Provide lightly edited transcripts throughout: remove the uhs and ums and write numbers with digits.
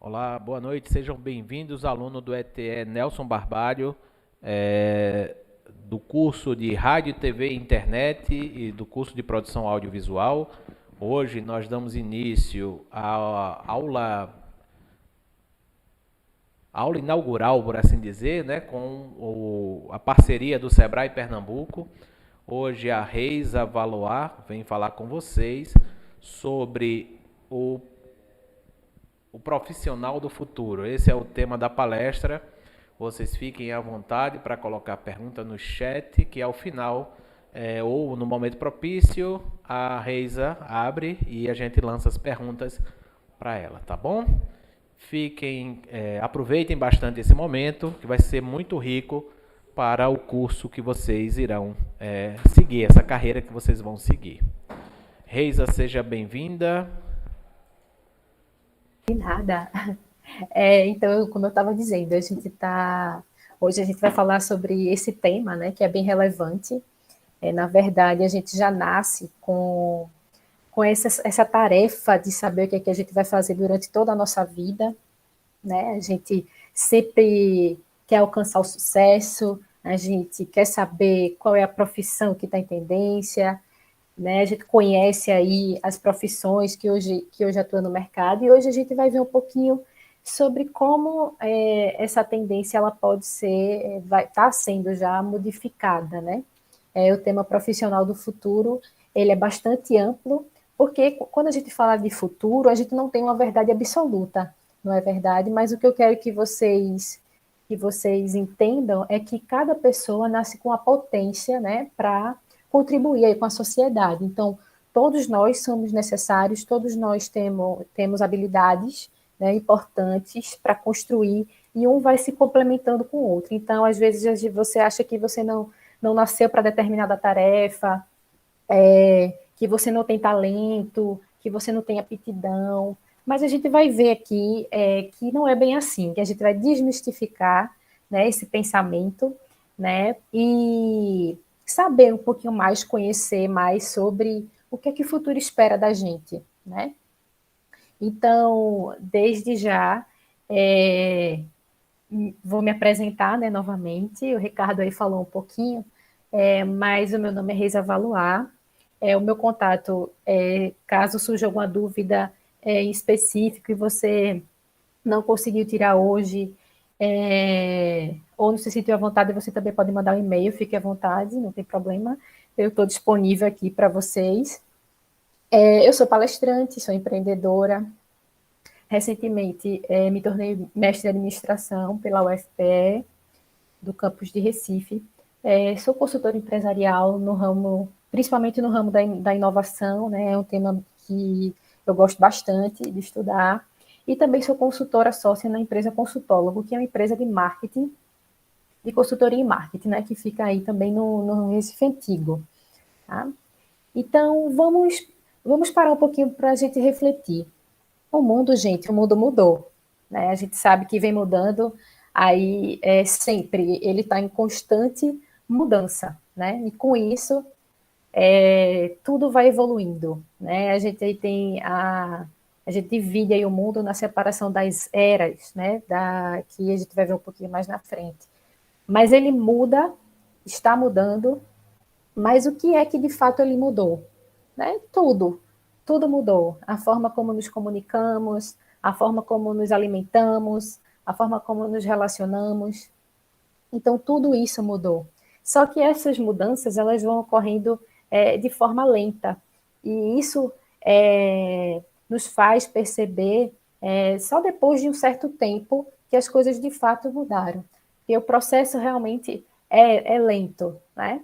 Olá, boa noite, sejam bem-vindos, aluno do ETE Nelson Barbalho, do curso de Rádio, TV e Internet e do curso de Produção Audiovisual. Hoje nós damos início à aula inaugural, por assim dizer, né, com a parceria do Sebrae Pernambuco. Hoje a Reisa Valois vem falar com vocês sobre o profissional do futuro. Esse é o tema da palestra. Vocês fiquem à vontade para colocar pergunta no chat, que ao final, ou no momento propício, a Reisa abre e a gente lança as perguntas para ela, tá bom? Aproveitem bastante esse momento, que vai ser muito rico para o curso que vocês irão seguir, essa carreira que vocês vão seguir. Reisa, seja bem-vinda. De nada. Então, como eu estava dizendo, hoje a gente vai falar sobre esse tema, né, que é bem relevante. Na verdade, a gente já nasce com essa tarefa de saber o que é que a gente vai fazer durante toda a nossa vida, né? A gente sempre quer alcançar o sucesso, a gente quer saber qual é a profissão que está em tendência, né? A gente conhece aí as profissões que hoje atuam no mercado, e hoje a gente vai ver um pouquinho sobre como essa tendência ela pode ser, vai estar sendo já modificada, né? O tema profissional do futuro, ele é bastante amplo, porque quando a gente fala de futuro, a gente não tem uma verdade absoluta, não é verdade? Mas o que eu quero que vocês entendam é que cada pessoa nasce com a potência, né, para contribuir aí com a sociedade. Então, todos nós somos necessários, todos nós temos habilidades, né, importantes para construir, e um vai se complementando com o outro. Então, às vezes, você acha que você não nasceu para determinada tarefa, que você não tem talento, que você não tem aptidão, mas a gente vai ver aqui que não é bem assim, que a gente vai desmistificar, né, esse pensamento, né, e saber um pouquinho mais, conhecer mais sobre o que é que o futuro espera da gente, né? Então, desde já, é, vou me apresentar, né, novamente. O Ricardo aí falou um pouquinho, mas o meu nome é Reisa Valois. O meu contato, caso surja alguma dúvida em específico e você não conseguiu tirar hoje, ou não se sentiu à vontade, você também pode mandar um e-mail, fique à vontade, não tem problema. Eu estou disponível aqui para vocês. Eu sou palestrante, sou empreendedora. Recentemente, me tornei mestre de administração pela UFPE, do campus de Recife. Sou consultora empresarial no ramo, principalmente no ramo da inovação, né? É um tema que eu gosto bastante de estudar. E também sou consultora sócia na empresa Consultólogo, que é uma empresa de marketing, de consultoria em marketing, né? Que fica aí também no Recife Antigo. Tá? Então, vamos parar um pouquinho para a gente refletir. O mundo, gente, o mundo mudou, né? A gente sabe que vem mudando, aí sempre ele está em constante mudança, né? E com isso tudo vai evoluindo, né? A gente divide aí o mundo na separação das eras, né? Que a gente vai ver um pouquinho mais na frente. Mas ele muda, está mudando, mas o que é que de fato ele mudou? Né? Tudo mudou. A forma como nos comunicamos, a forma como nos alimentamos, a forma como nos relacionamos. Então, tudo isso mudou. Só que essas mudanças elas vão ocorrendo de forma lenta. E isso nos faz perceber só depois de um certo tempo que as coisas de fato mudaram. E o processo realmente é lento, né?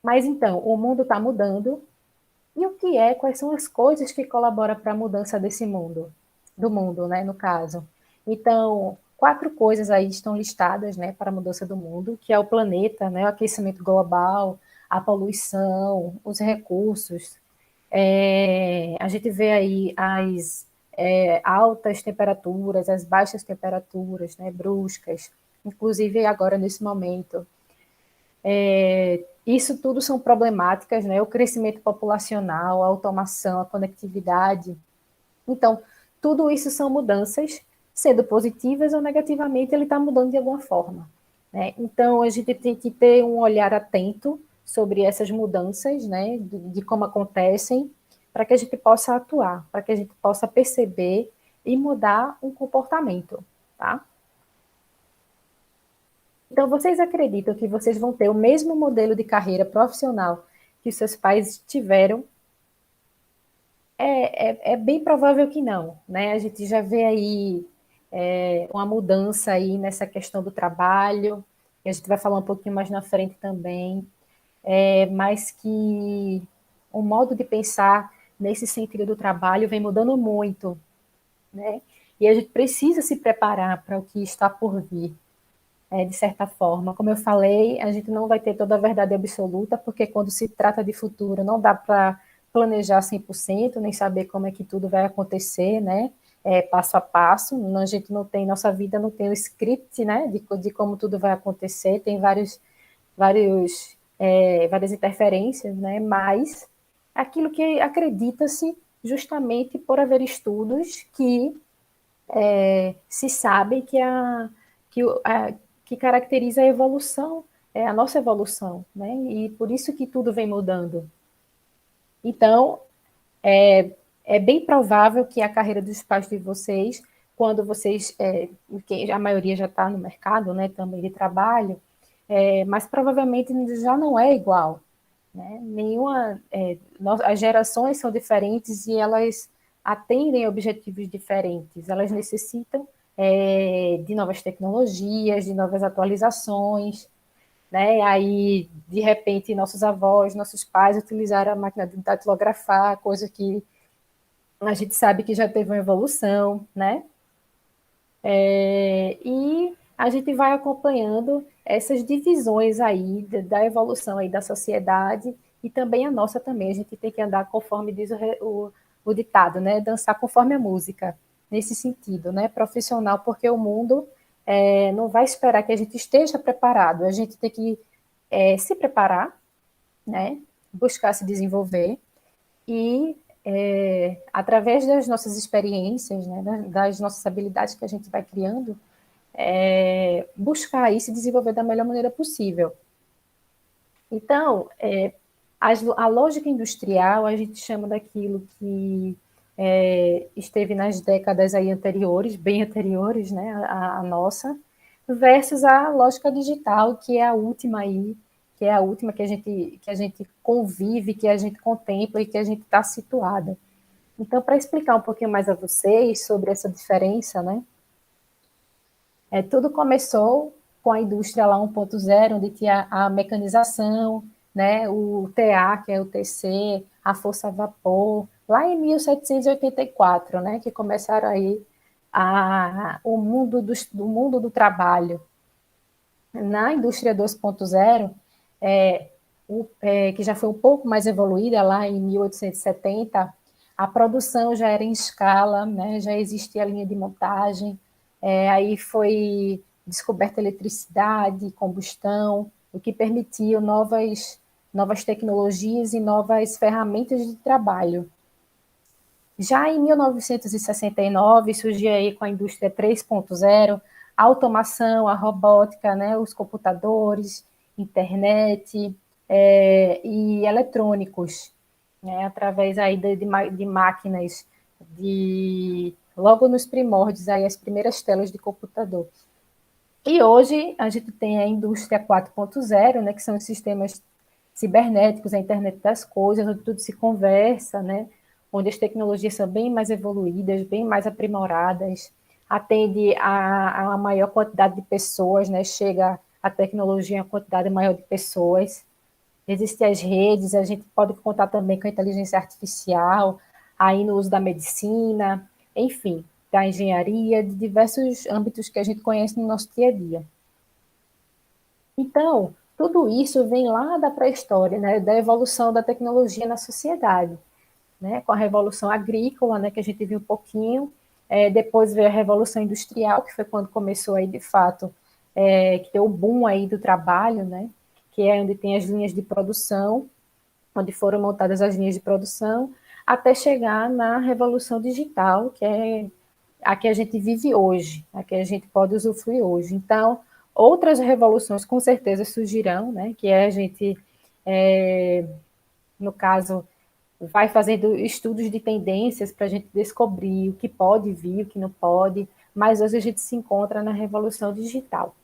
Mas então, o mundo está mudando. E o que quais são as coisas que colaboram para a mudança desse mundo? Do mundo, né, no caso. Então, 4 coisas aí estão listadas, né, para a mudança do mundo, que é o planeta, né, o aquecimento global, a poluição, os recursos. A gente vê aí as altas temperaturas, as baixas temperaturas, né, bruscas, inclusive agora nesse momento. Isso tudo são problemáticas, né? O crescimento populacional, a automação, a conectividade. Então, tudo isso são mudanças, sendo positivas ou negativamente, ele está mudando de alguma forma, né? Então, a gente tem que ter um olhar atento sobre essas mudanças, né, de como acontecem, para que a gente possa atuar, para que a gente possa perceber e mudar um comportamento, tá? Então, vocês acreditam que vocês vão ter o mesmo modelo de carreira profissional que os seus pais tiveram? É bem provável que não, né? A gente já vê aí uma mudança aí nessa questão do trabalho, e a gente vai falar um pouquinho mais na frente também, mas que o modo de pensar nesse sentido do trabalho vem mudando muito, né? E a gente precisa se preparar para o que está por vir, de certa forma. Como eu falei, a gente não vai ter toda a verdade absoluta, porque quando se trata de futuro, não dá para planejar 100%, nem saber como é que tudo vai acontecer, né? Passo a passo. A gente não tem, nossa vida não tem o script, né? De como tudo vai acontecer, tem várias interferências, né? Mas aquilo que acredita-se justamente por haver estudos que se sabe que caracteriza a evolução, a nossa evolução, né? E por isso que tudo vem mudando. Então, é bem provável que a carreira dos pais de vocês, quando vocês, que a maioria já está no mercado, né, também de trabalho, mas provavelmente já não é igual, né? As gerações são diferentes e elas atendem a objetivos diferentes. Elas necessitam de novas tecnologias, de novas atualizações, né? Aí, de repente, nossos avós, nossos pais utilizaram a máquina de datilografar, coisa que a gente sabe que já teve uma evolução, né? E a gente vai acompanhando essas divisões aí da evolução aí da sociedade e também a nossa também. A gente tem que andar conforme diz o ditado, né? Dançar conforme a música, nesse sentido, né? Profissional, porque o mundo não vai esperar que a gente esteja preparado. A gente tem que se preparar, né? Buscar se desenvolver e através das nossas experiências, né, das nossas habilidades que a gente vai criando, buscar aí se desenvolver da melhor maneira possível. Então, a lógica industrial, a gente chama daquilo que esteve nas décadas aí anteriores, bem anteriores, né, a nossa, versus a lógica digital, que é a última aí, que é a última que a gente convive, que a gente contempla e que a gente está situada. Então, para explicar um pouquinho mais a vocês sobre essa diferença, né, tudo começou com a indústria lá 1.0, onde tinha a mecanização, né, o TA, que é o TC, a força a vapor, lá em 1784, né, que começaram aí o mundo do trabalho. Na indústria 2.0, que já foi um pouco mais evoluída, lá em 1870, a produção já era em escala, né, já existia a linha de montagem, aí foi descoberta eletricidade, combustão, o que permitiu novas tecnologias e novas ferramentas de trabalho. Já em 1969, surgiu aí com a indústria 3.0, a automação, a robótica, né, os computadores, internet e eletrônicos, né, através aí de máquinas, logo nos primórdios, aí as primeiras telas de computador. E hoje a gente tem a indústria 4.0, né, que são os sistemas cibernéticos, a internet das coisas, onde tudo se conversa, né, onde as tecnologias são bem mais evoluídas, bem mais aprimoradas, atende a uma maior quantidade de pessoas, né, chega a tecnologia a uma quantidade maior de pessoas. Existem as redes, a gente pode contar também com a inteligência artificial, aí no uso da medicina, enfim, da engenharia, de diversos âmbitos que a gente conhece no nosso dia a dia. Então, tudo isso vem lá da pré-história, né, da evolução da tecnologia na sociedade, né, com a Revolução Agrícola, né, que a gente viu um pouquinho, depois veio a Revolução Industrial, que foi quando começou aí, de fato, que deu o boom aí do trabalho, né, que é onde tem as linhas de produção, onde foram montadas as linhas de produção, até chegar na Revolução Digital, que é a que a gente vive hoje, a que a gente pode usufruir hoje. Então, outras revoluções com certeza surgirão, né? Que é a gente, no caso, vai fazendo estudos de tendências para a gente descobrir o que pode vir, o que não pode, mas hoje a gente se encontra na revolução digital.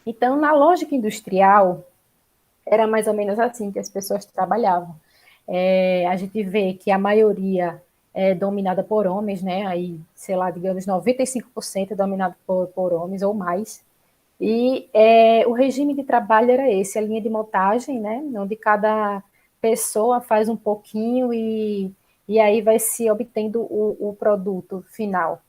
Então, na lógica industrial, era mais ou menos assim que as pessoas trabalhavam. A gente vê que a maioria é dominada por homens, né? Aí, sei lá, digamos, 95% é dominado por homens ou mais. E o regime de trabalho era esse, a linha de montagem, né? Onde cada pessoa faz um pouquinho e aí vai se obtendo o produto final.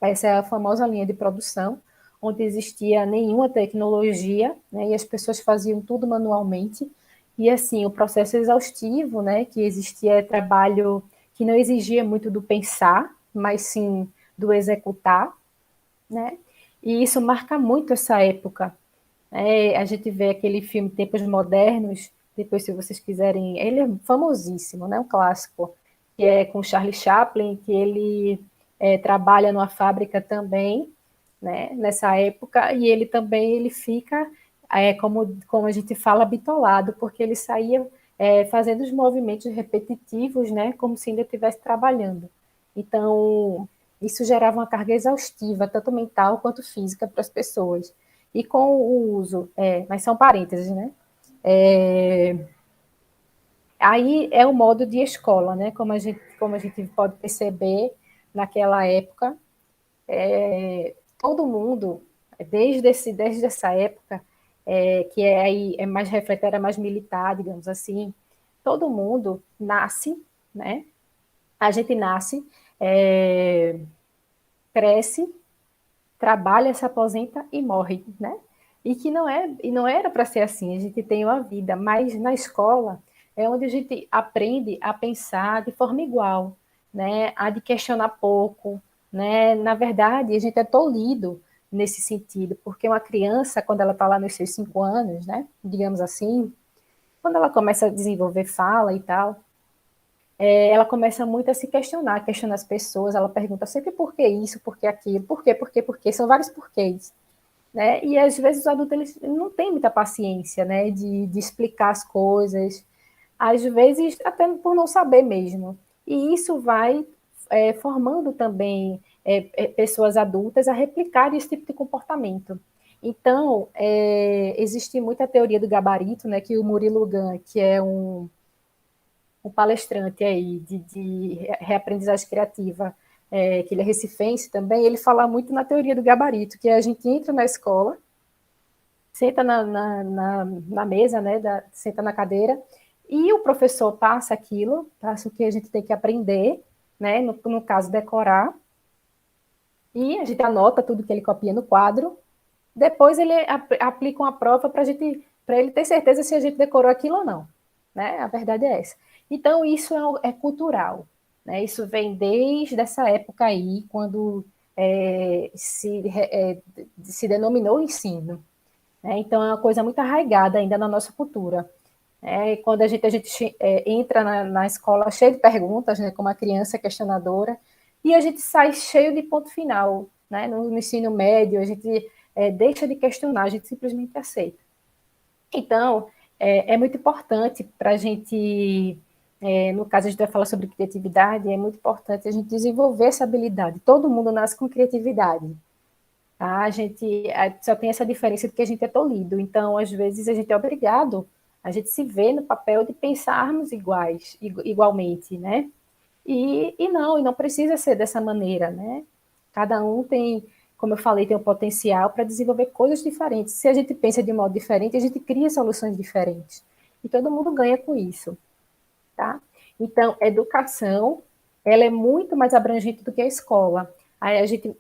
Essa é a famosa linha de produção, onde existia nenhuma tecnologia, né, e as pessoas faziam tudo manualmente. E assim, o processo exaustivo, né, que existia é trabalho que não exigia muito do pensar, mas sim do executar, né? E isso marca muito essa época. A gente vê aquele filme Tempos Modernos, depois se vocês quiserem, ele é famosíssimo, né, um clássico, que é com Charlie Chaplin, que ele trabalha numa fábrica também, né, nessa época, e ele também ele fica, como a gente fala, bitolado, porque ele saía fazendo os movimentos repetitivos, né, como se ainda estivesse trabalhando. Então, isso gerava uma carga exaustiva, tanto mental quanto física para as pessoas. E com o uso, mas são parênteses, né? Aí é o modo de escola, né? Como a gente pode perceber naquela época, todo mundo, desde essa época, que aí é mais refletir, era mais militar, digamos assim, todo mundo nasce, né? A gente nasce, cresce, trabalha, se aposenta e morre, né? E não era para ser assim. A gente tem uma vida, mas na escola é onde a gente aprende a pensar de forma igual, né? A de questionar pouco, né? Na verdade, a gente é tolhido nesse sentido, porque uma criança, quando ela está lá nos seus 5 anos, né? Digamos assim, quando ela começa a desenvolver fala e tal, ela começa muito a se questionar as pessoas, ela pergunta sempre por que isso, por que aquilo, por quê, são vários porquês, né? E às vezes os adultos eles não têm muita paciência, né, de explicar as coisas, às vezes até por não saber mesmo. E isso vai formando também pessoas adultas a replicar esse tipo de comportamento. Então, existe muita teoria do gabarito, né, que o Murilo Gun, que é um palestrante aí de reaprendizagem criativa, que ele é recifense também, ele fala muito na teoria do gabarito, que a gente entra na escola, senta na mesa, né, senta na cadeira, e o professor passa aquilo, passa o que a gente tem que aprender, né, no caso, decorar, e a gente anota tudo que ele copia no quadro, depois ele aplica uma prova para ele ter certeza se a gente decorou aquilo ou não, né? A verdade é essa. Então isso é cultural, né? Isso vem desde essa época aí, quando se denominou ensino, né? Então é uma coisa muito arraigada ainda na nossa cultura. Quando a gente entra na escola cheio de perguntas, né? Como a criança questionadora, e a gente sai cheio de ponto final, né? No ensino médio a gente deixa de questionar, a gente simplesmente aceita. Então, é muito importante para a gente, no caso a gente vai falar sobre criatividade, é muito importante a gente desenvolver essa habilidade. Todo mundo nasce com criatividade. Tá? A gente só tem essa diferença de que a gente é tolhido. Então, às vezes, a gente é obrigado, a gente se vê no papel de pensarmos igualmente, né? E não precisa ser dessa maneira, né? Cada um tem, como eu falei, tem um potencial para desenvolver coisas diferentes. Se a gente pensa de modo diferente, a gente cria soluções diferentes. E todo mundo ganha com isso, tá? Então, educação, ela é muito mais abrangente do que a escola. Aí a gente,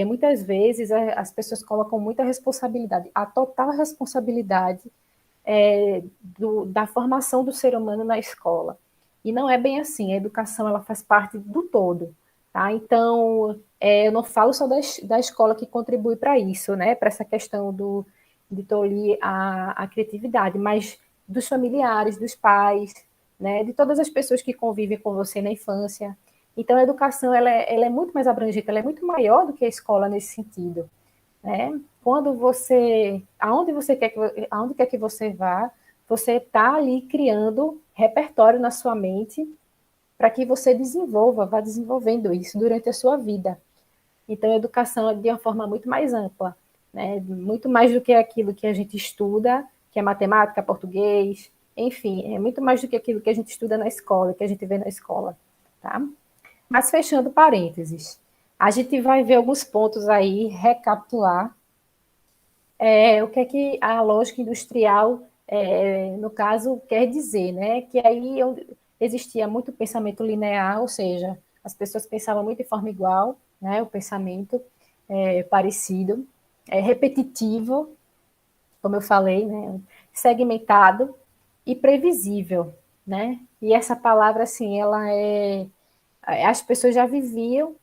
muitas vezes, as pessoas colocam muita responsabilidade, a total responsabilidade da formação do ser humano na escola. E não é bem assim, a educação ela faz parte do todo. Tá? Então, eu não falo só da escola que contribui para isso, né? Para essa questão de tolir a criatividade, mas dos familiares, dos pais, né? De todas as pessoas que convivem com você na infância. Então, a educação ela é muito mais abrangente, ela é muito maior do que a escola nesse sentido, né? Quando você, aonde quer que você vá, você está ali criando repertório na sua mente para que você vá desenvolvendo isso durante a sua vida. Então, a educação é de uma forma muito mais ampla, né? Muito mais do que aquilo que a gente estuda, que é matemática, português, enfim, é muito mais do que aquilo que a gente estuda na escola, que a gente vê na escola, tá? Mas fechando parênteses, a gente vai ver alguns pontos aí, recapitular o que é que a lógica industrial, no caso, quer dizer, né? Que aí existia muito pensamento linear, ou seja, as pessoas pensavam muito de forma igual, né? O pensamento parecido, repetitivo, como eu falei, né? Segmentado e previsível, né? E essa palavra, assim, as pessoas já viviam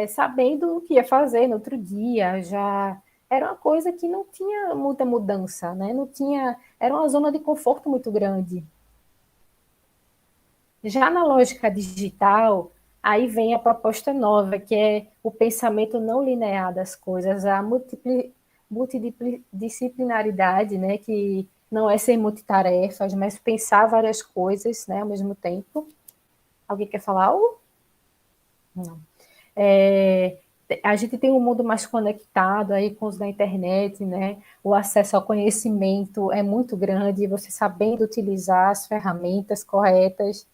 sabendo o que ia fazer no outro dia, já era uma coisa que não tinha muita mudança, né? Não tinha, era uma zona de conforto muito grande. Já na lógica digital, aí vem a proposta nova, que é o pensamento não linear das coisas, a multidisciplinaridade, né? Que não é ser multitarefas, mas pensar várias coisas, né, ao mesmo tempo. Alguém quer falar? Não. É, a gente tem um mundo mais conectado aí com os da internet, né? O acesso ao conhecimento é muito grande, você sabendo utilizar as ferramentas corretas.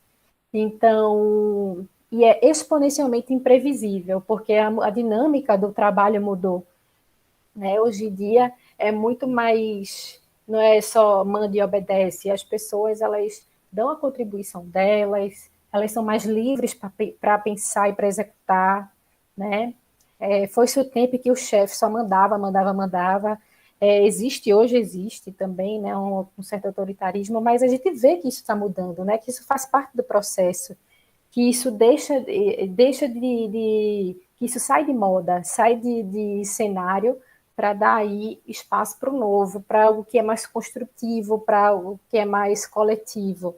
Então, e é exponencialmente imprevisível, porque a dinâmica do trabalho mudou, né? Hoje em dia é muito mais, não é só manda e obedece, as pessoas elas dão a contribuição delas, elas são mais livres para pensar e para executar, né? Foi-se o tempo que o chefe só mandava. Existe, hoje existe também, né, um certo autoritarismo, mas a gente vê que isso está mudando, né, que isso faz parte do processo, que isso que isso sai de moda, sai de cenário para dar aí espaço para o novo, para algo que é mais construtivo, para algo que é mais coletivo,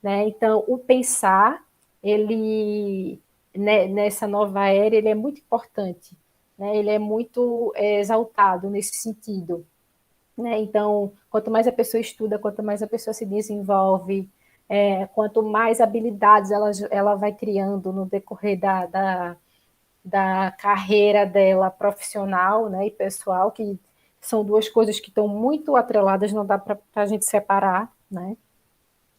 né? Então, o pensar, ele nessa nova era, ele é muito importante, né? Ele é muito exaltado nesse sentido, né? Então, quanto mais a pessoa estuda, quanto mais a pessoa se desenvolve, quanto mais habilidades ela vai criando no decorrer da carreira dela profissional, né, e pessoal, que são duas coisas que estão muito atreladas, não dá para a gente separar, né?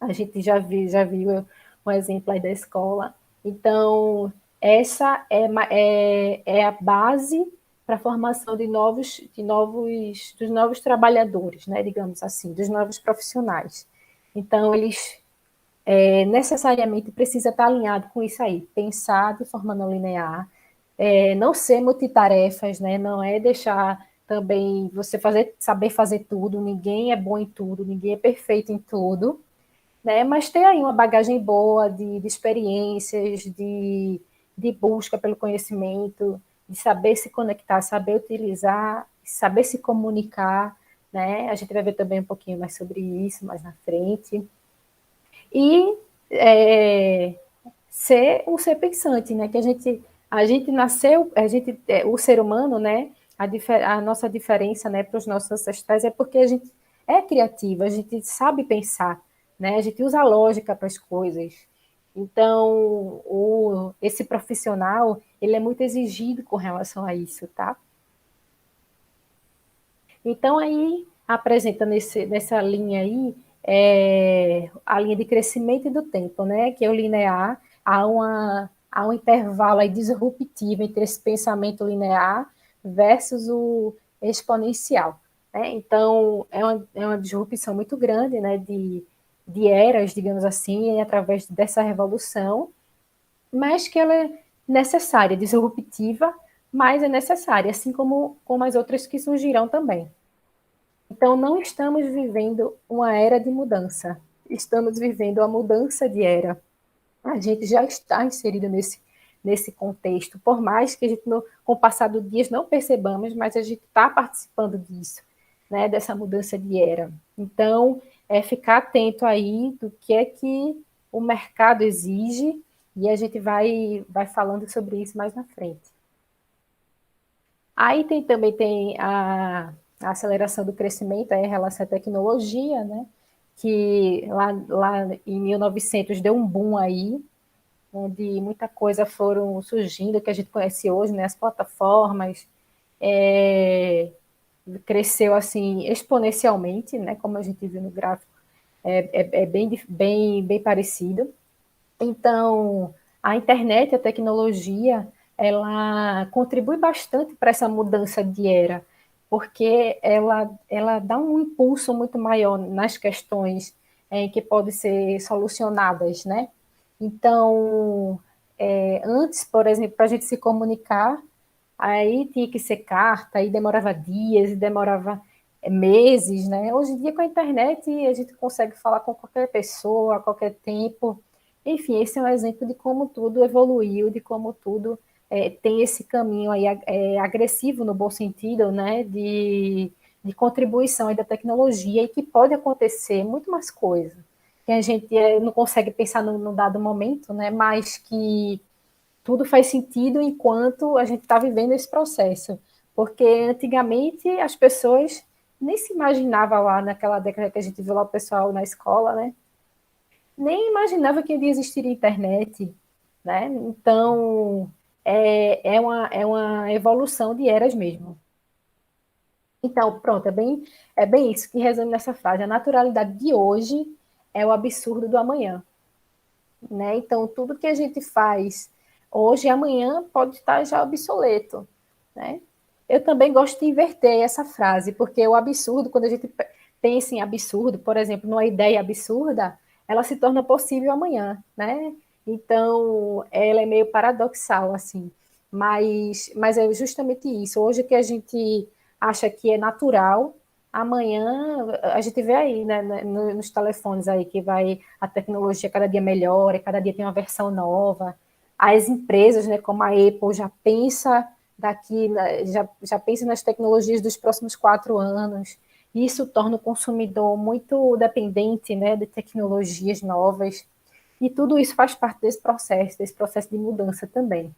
A gente já viu um exemplo aí da escola. Então, essa é a base para a formação dos novos trabalhadores, né, digamos assim, dos novos profissionais. Então, eles necessariamente precisa estar alinhado com isso aí, pensar de forma não linear, não ser multitarefas, né, não é deixar também você saber fazer tudo, ninguém é bom em tudo, ninguém é perfeito em tudo, né? Mas ter aí uma bagagem boa de experiências, de busca pelo conhecimento, de saber se conectar, saber utilizar, saber se comunicar, né? A gente vai ver também um pouquinho mais sobre isso mais na frente. E ser um ser pensante, né? Que a gente nasceu, o ser humano, né? A nossa diferença, né, para os nossos ancestrais é porque a gente é criativa, a gente sabe pensar, né? A gente usa a lógica para as coisas. Então, esse profissional, ele é muito exigido com relação a isso, tá? Então, aí, apresenta nessa linha aí, a linha de crescimento e do tempo, né? Que é o linear, há um intervalo aí disruptivo entre esse pensamento linear versus o exponencial, né? Então, é uma disrupção muito grande, né? De eras, digamos assim, através dessa revolução, mas que ela é necessária, disruptiva, mas é necessária, assim como as outras que surgirão também. Então, não estamos vivendo uma era de mudança, estamos vivendo a mudança de era. A gente já está inserido nesse contexto, por mais que a gente, com o passar dos dias, não percebamos, mas a gente está participando disso, né, dessa mudança de era. Então, ficar atento aí do que é que o mercado exige E a gente vai falando sobre isso mais na frente. Aí também tem a aceleração do crescimento aí em relação à tecnologia, né? Que lá em 1900 deu um boom aí, onde muita coisa foram surgindo, que a gente conhece hoje, né? As plataformas, cresceu assim exponencialmente, né? Como a gente viu no gráfico, é bem parecido. Então, a internet, a tecnologia, ela contribui bastante para essa mudança de era, porque ela dá um impulso muito maior nas questões que podem ser solucionadas, né? Então, antes, por exemplo, para a gente se comunicar, aí tinha que ser carta, aí demorava dias, e demorava meses, né? Hoje em dia, com a internet, a gente consegue falar com qualquer pessoa, a qualquer tempo. Enfim, esse é um exemplo de como tudo evoluiu, de como tudo tem esse caminho aí agressivo no bom sentido, né? De contribuição aí da tecnologia e que pode acontecer muito mais coisa que a gente não consegue pensar no dado momento, né? Mas que tudo faz sentido enquanto a gente está vivendo esse processo. Porque antigamente as pessoas nem se imaginavam lá naquela década que a gente viu lá o pessoal na escola, né? Nem imaginava que iria existir internet, né? Então, é uma evolução de eras mesmo. Então, pronto, é bem isso que resume nessa frase. A naturalidade de hoje é o absurdo do amanhã, né? Então, tudo que a gente faz hoje e amanhã pode estar já obsoleto, né? Eu também gosto de inverter essa frase, porque o absurdo, quando a gente pensa em absurdo, por exemplo, numa ideia absurda, ela se torna possível amanhã, né? Então, ela é meio paradoxal, assim. Mas é justamente isso. Hoje que a gente acha que é natural, amanhã a gente vê aí, né, nos telefones aí que vai a tecnologia cada dia melhora, cada dia tem uma versão nova. As empresas, né, como a Apple já pensa daqui, já pensa nas tecnologias dos próximos 4 anos. Isso torna o consumidor muito dependente, né, de tecnologias novas. E tudo isso faz parte desse processo de mudança também.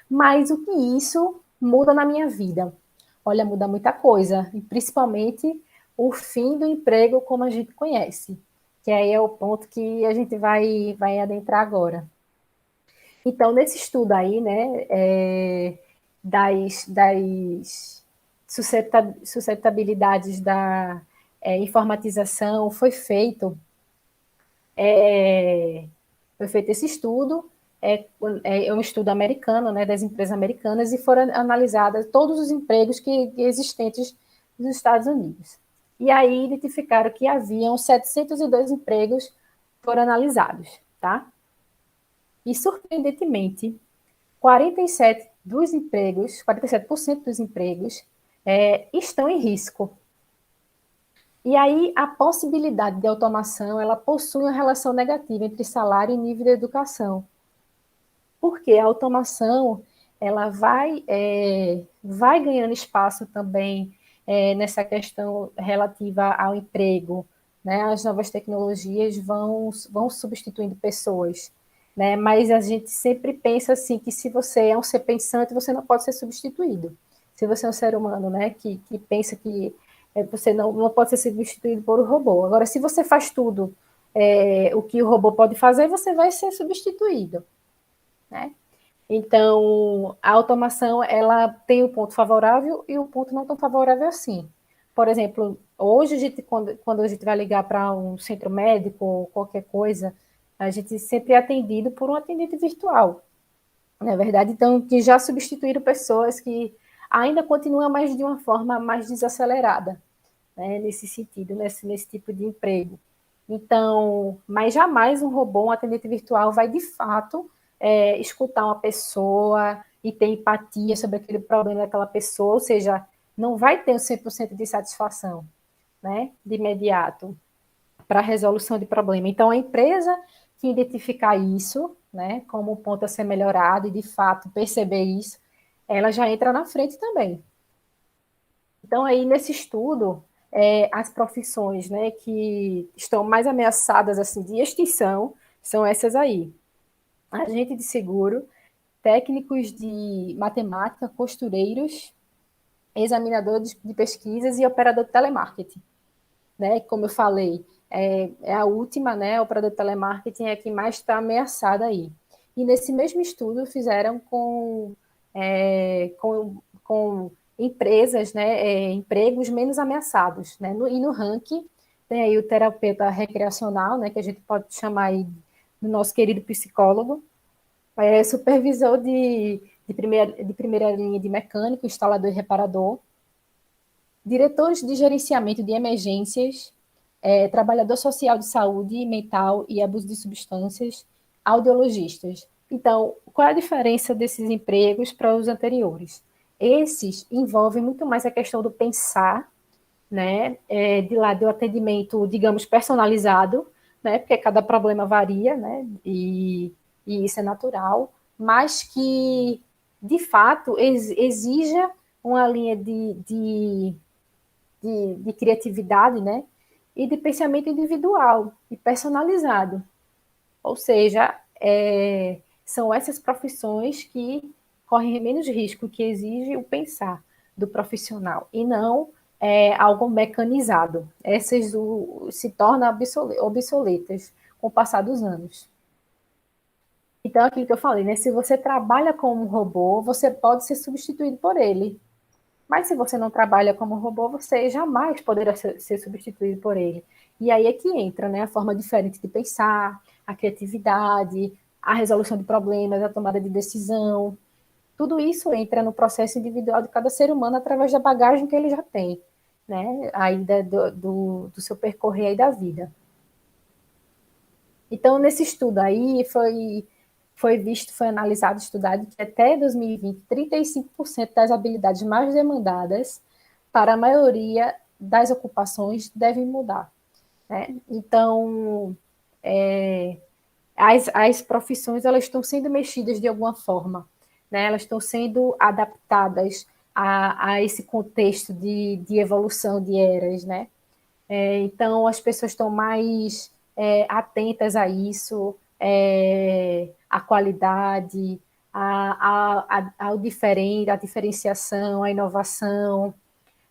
Mas o que isso muda na minha vida? Olha, muda muita coisa, e principalmente o fim do emprego como a gente conhece, que aí é o ponto que a gente vai adentrar agora. Então, nesse estudo aí, né, das suscetibilidades da informatização, foi feito esse estudo, é um estudo americano, né, das empresas americanas, e foram analisados todos os empregos que existentes nos Estados Unidos. E aí identificaram que haviam 702 empregos foram analisados, tá? E surpreendentemente, 47% dos empregos estão em risco. E aí a possibilidade de automação, ela possui uma relação negativa entre salário e nível de educação. Porque a automação, ela vai ganhando espaço também nessa questão relativa ao emprego, né? As novas tecnologias vão substituindo pessoas, né? Mas a gente sempre pensa assim que se você é um ser pensante, você não pode ser substituído. Se você é um ser humano, né, que pensa que você não pode ser substituído por um robô. Agora, se você faz tudo o que o robô pode fazer, você vai ser substituído, né? Então, a automação, ela tem o ponto favorável e o ponto não tão favorável assim. Por exemplo, hoje, quando a gente vai ligar para um centro médico ou qualquer coisa, a gente sempre é atendido por um atendente virtual, não é verdade? Então, que já substituíram pessoas que ainda continuam, mas de uma forma mais desacelerada, né, nesse sentido, nesse tipo de emprego. Então, mas jamais um robô, um atendente virtual, vai de fato escutar uma pessoa e ter empatia sobre aquele problema daquela pessoa, ou seja, não vai ter o 100% de satisfação, né, de imediato, para a resolução de problema. Então, a empresa que identificar isso, né, como um ponto a ser melhorado e, de fato, perceber isso, ela já entra na frente também. Então, aí, nesse estudo, as profissões, né, que estão mais ameaçadas assim, de extinção são essas aí. agente de seguro, técnicos de matemática, costureiros, examinadores de pesquisas e operador de telemarketing, né? Como eu falei, é a última, né? O operador de telemarketing é a que mais está ameaçada aí. E nesse mesmo estudo fizeram com empresas, né? Empregos menos ameaçados, né? E no ranking tem aí o terapeuta recreacional, né? Que a gente pode chamar aí do nosso querido psicólogo, supervisor de primeira linha de mecânico, instalador e reparador, diretores de gerenciamento de emergências, trabalhador social de saúde mental e abuso de substâncias, audiologistas. Então, qual é a diferença desses empregos para os anteriores? Esses envolvem muito mais a questão do pensar, né, de lá do atendimento, digamos, personalizado, né, porque cada problema varia, né, e isso é natural, mas que, de fato, exija uma linha de criatividade, né, e de pensamento individual e personalizado. Ou seja, são essas profissões que correm menos risco, que exige o pensar do profissional, e não algo mecanizado. Essas se tornam obsoletas com o passar dos anos. Então, aquilo que eu falei, né? Se você trabalha como um robô, você pode ser substituído por ele. Mas se você não trabalha como robô, você jamais poderá ser substituído por ele. E aí é que entra, né, a forma diferente de pensar, a criatividade, a resolução de problemas, a tomada de decisão. Tudo isso entra no processo individual de cada ser humano através da bagagem que ele já tem, né, aí do seu percorrer aí da vida. Então, nesse estudo aí, foi analisado, estudado que até 2020, 35% das habilidades mais demandadas para a maioria das ocupações devem mudar, né? Então, as profissões elas estão sendo mexidas de alguma forma, né? Elas estão sendo adaptadas a esse contexto de evolução de eras, né? Então, as pessoas estão mais atentas a isso, à qualidade, ao diferente, à diferenciação, à inovação.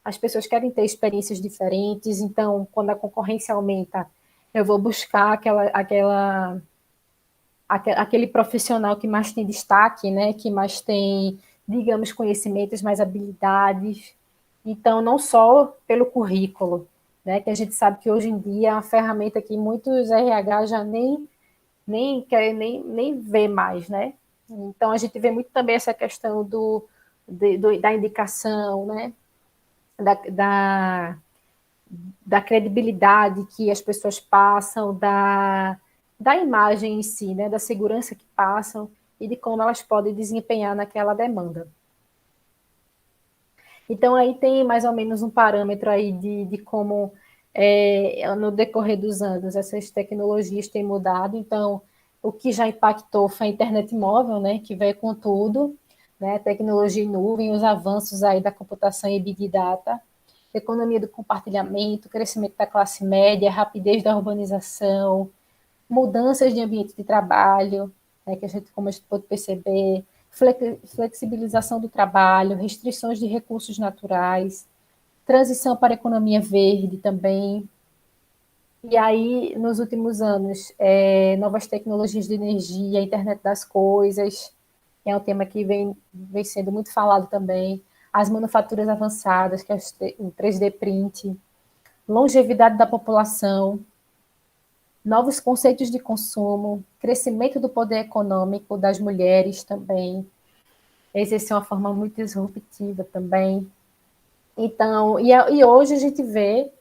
As pessoas querem ter experiências diferentes, então, quando a concorrência aumenta, eu vou buscar aquele profissional que mais tem destaque, né, que mais tem, digamos, conhecimentos, mais habilidades. Então, não só pelo currículo, né, que a gente sabe que hoje em dia é uma ferramenta que muitos RH já nem querem nem ver mais, né? Então, a gente vê muito também essa questão da indicação, né, da, da, da credibilidade que as pessoas passam, da imagem em si, né, da segurança que passam e de como elas podem desempenhar naquela demanda. Então, aí tem mais ou menos um parâmetro aí de como, no decorrer dos anos, essas tecnologias têm mudado. Então, o que já impactou foi a internet móvel, né, que veio com tudo, né, tecnologia em nuvem, os avanços aí da computação e Big Data, economia do compartilhamento, crescimento da classe média, rapidez da urbanização, mudanças de ambiente de trabalho, né, que como a gente pode perceber, flexibilização do trabalho, restrições de recursos naturais, transição para a economia verde também. E aí, nos últimos anos, novas tecnologias de energia, internet das coisas, que é um tema que vem sendo muito falado também, as manufaturas avançadas, que é o 3D print, longevidade da população, novos conceitos de consumo, crescimento do poder econômico das mulheres também, exercer uma forma muito disruptiva também. Então, e hoje a gente vê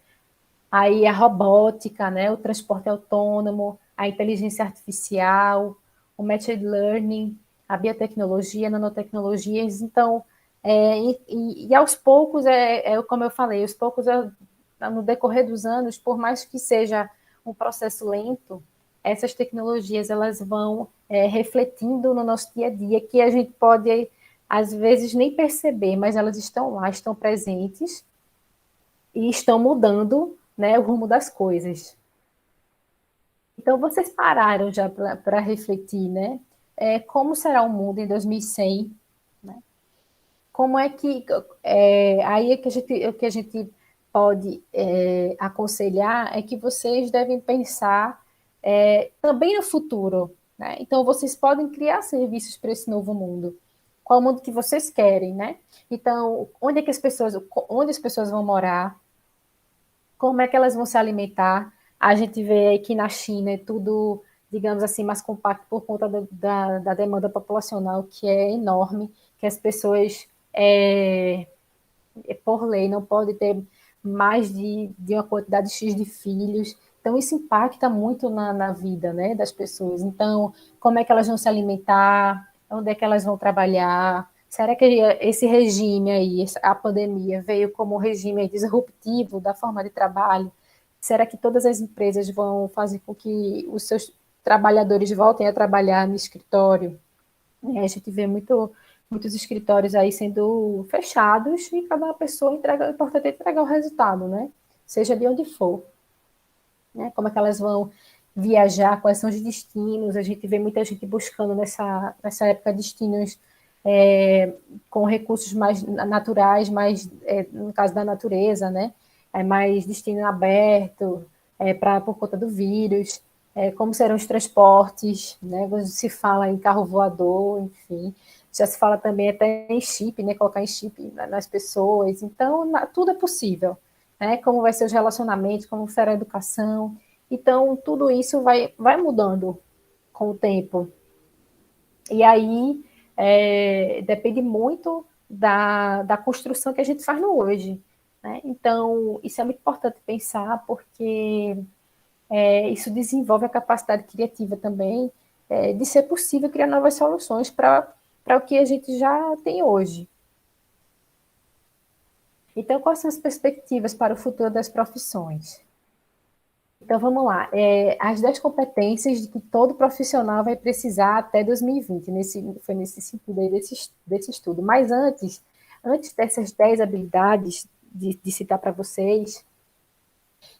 aí a robótica, né, o transporte autônomo, a inteligência artificial, o machine learning, a biotecnologia, nanotecnologias. Então, e aos poucos, como eu falei, aos poucos, no decorrer dos anos, por mais que seja um processo lento, essas tecnologias elas vão refletindo no nosso dia a dia, que a gente pode, às vezes, nem perceber, mas elas estão lá, estão presentes e estão mudando, né, o rumo das coisas. Então, vocês pararam já para refletir, né? como será o mundo em 2100, né? Como é que aí o que a gente pode aconselhar é que vocês devem pensar também no futuro, né? Então vocês podem criar serviços para esse novo mundo. Qual o mundo que vocês querem, né? Então, onde as pessoas vão morar, como é que elas vão se alimentar? A gente vê que na China é tudo, digamos assim, mais compacto por conta da demanda populacional, que é enorme, que as pessoas, por lei, não podem ter mais de uma quantidade X de filhos. Então, isso impacta muito na vida, né, das pessoas. Então, como é que elas vão se alimentar? Onde é que elas vão trabalhar? Será que esse regime aí, a pandemia, veio como um regime disruptivo da forma de trabalho? Será que todas as empresas vão fazer com que os seus trabalhadores voltem a trabalhar no escritório? A gente vê muitos escritórios aí sendo fechados e cada pessoa entrega, o importante é entregar o resultado, né? Seja de onde for, né? Como é que elas vão viajar, quais são os destinos? A gente vê muita gente buscando nessa época destinos com recursos mais naturais, mais no caso da natureza, né? Mais destino aberto, por conta do vírus, como serão os transportes, né? Se fala em carro voador, enfim. Já se fala também até em chip, né? Colocar em chip nas pessoas. Então, tudo é possível, né? Como vai ser os relacionamentos, como será a educação. Então, tudo isso vai mudando com o tempo. E aí depende muito da construção que a gente faz no hoje, né? Então, isso é muito importante pensar, porque isso desenvolve a capacidade criativa também, de ser possível criar novas soluções para o que a gente já tem hoje. Então, quais são as perspectivas para o futuro das profissões? Então, vamos lá. As 10 competências de que todo profissional vai precisar até 2020. Foi nesse sentido aí desse estudo. Mas antes dessas 10 habilidades, de citar para vocês,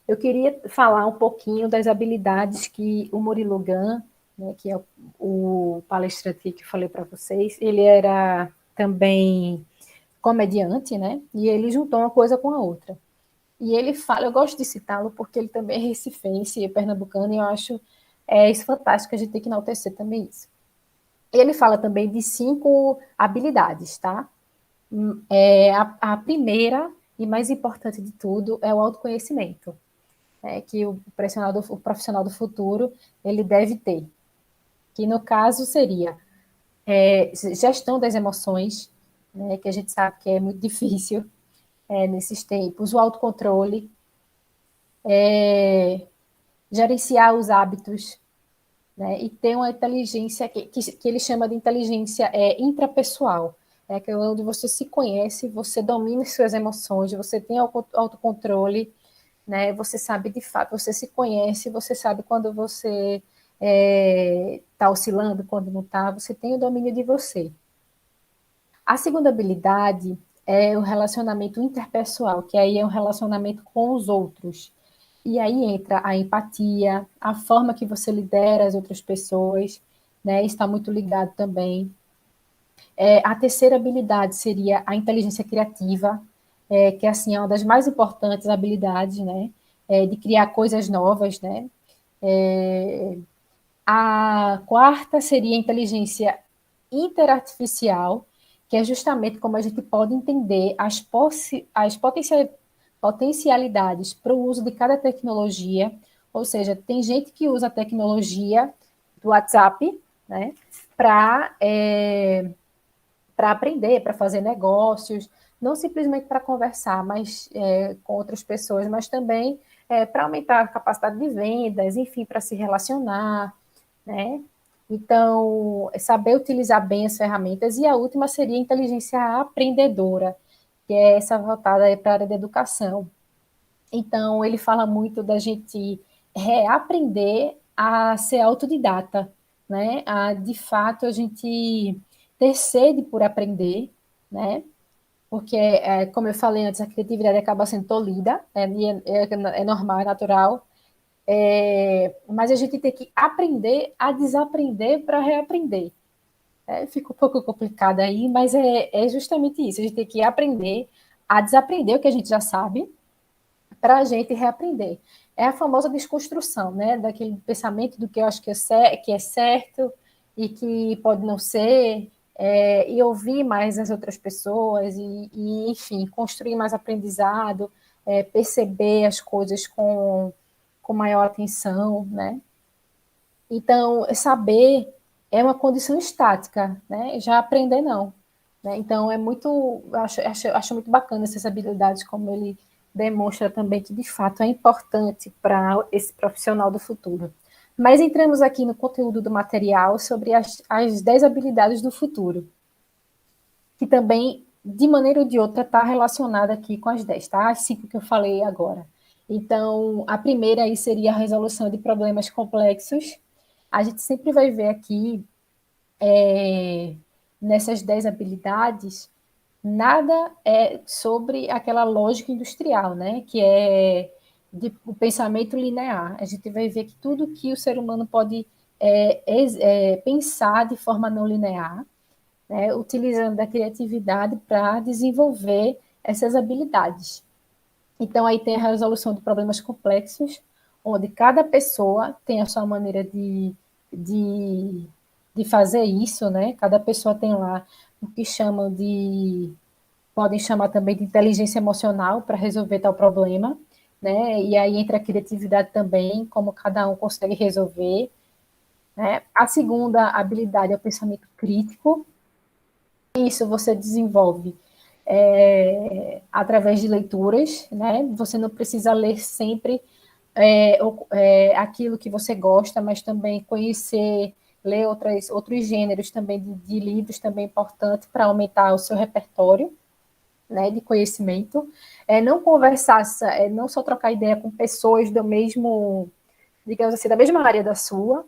eu queria falar um pouquinho das habilidades que o Murilo Gun, né, que é o palestrante que eu falei para vocês, ele era também comediante, né? E ele juntou uma coisa com a outra. E ele fala, eu gosto de citá-lo porque ele também é recifense e pernambucano, e eu acho isso fantástico, a gente tem que enaltecer também isso. E ele fala também de 5 habilidades, tá? A primeira e mais importante de tudo é o autoconhecimento, que o profissional do futuro ele deve ter, que no caso seria gestão das emoções, né, que a gente sabe que é muito difícil nesses tempos, o autocontrole, gerenciar os hábitos, né, e ter uma inteligência que ele chama de inteligência intrapessoal, que é onde você se conhece, você domina as suas emoções, você tem autocontrole, né, você sabe de fato, você se conhece, você sabe quando você está oscilando, quando não está, você tem o domínio de você. A segunda habilidade é o relacionamento interpessoal, que aí é um relacionamento com os outros. E aí entra a empatia, a forma que você lidera as outras pessoas, né? Está muito ligado também. A terceira habilidade seria a inteligência criativa, que assim é uma das mais importantes habilidades, né? De criar coisas novas, né? A quarta seria a inteligência interartificial, que é justamente como a gente pode entender as potencialidades para o uso de cada tecnologia. Ou seja, tem gente que usa a tecnologia do WhatsApp, né, para aprender, para fazer negócios, não simplesmente para conversar mas, com outras pessoas, mas também para aumentar a capacidade de vendas, enfim, para se relacionar, né? Então, saber utilizar bem as ferramentas. E a última seria a inteligência aprendedora, que é essa voltada para a área da educação. Então, ele fala muito da gente reaprender a ser autodidata, né? De fato, a gente ter sede por aprender, né? Porque, como eu falei antes, a criatividade acaba sendo tolhida, é normal, é natural, mas a gente tem que aprender a desaprender para reaprender, Fica um pouco complicado aí, mas é justamente isso. A gente tem que aprender a desaprender o que a gente já sabe para a gente reaprender. É a famosa desconstrução, né? Daquele pensamento do que eu acho que é certo e que pode não ser, e ouvir mais as outras pessoas enfim, construir mais aprendizado, perceber as coisas com maior atenção, né? Então, saber é uma condição estática, né? Já aprender não. Né? Então, é muito, acho muito bacana essas habilidades, como ele demonstra também que, de fato, é importante para esse profissional do futuro. Mas entramos aqui no conteúdo do material sobre as 10 habilidades do futuro, que também, de maneira ou de outra, está relacionada aqui com as 10, tá? As 5 que eu falei agora. Então, a primeira aí seria a resolução de problemas complexos. A gente sempre vai ver aqui, nessas 10 habilidades, nada é sobre aquela lógica industrial, né? Que é o pensamento linear. A gente vai ver que tudo que o ser humano pode pensar de forma não linear, né? Utilizando a criatividade para desenvolver essas habilidades. Então, aí tem a resolução de problemas complexos, onde cada pessoa tem a sua maneira de, de fazer isso, né? Cada pessoa tem lá o que chamam de, podem chamar também de inteligência emocional para resolver tal problema, né? E aí entra a criatividade também, como cada um consegue resolver, né? A segunda habilidade é o pensamento crítico. Isso você desenvolve através de leituras, né? Você não precisa ler sempre aquilo que você gosta, mas também conhecer, ler outros gêneros também de livros também é importante para aumentar o seu repertório, né, de conhecimento. Não conversar, não só trocar ideia com pessoas do mesmo, digamos assim, da mesma área da sua,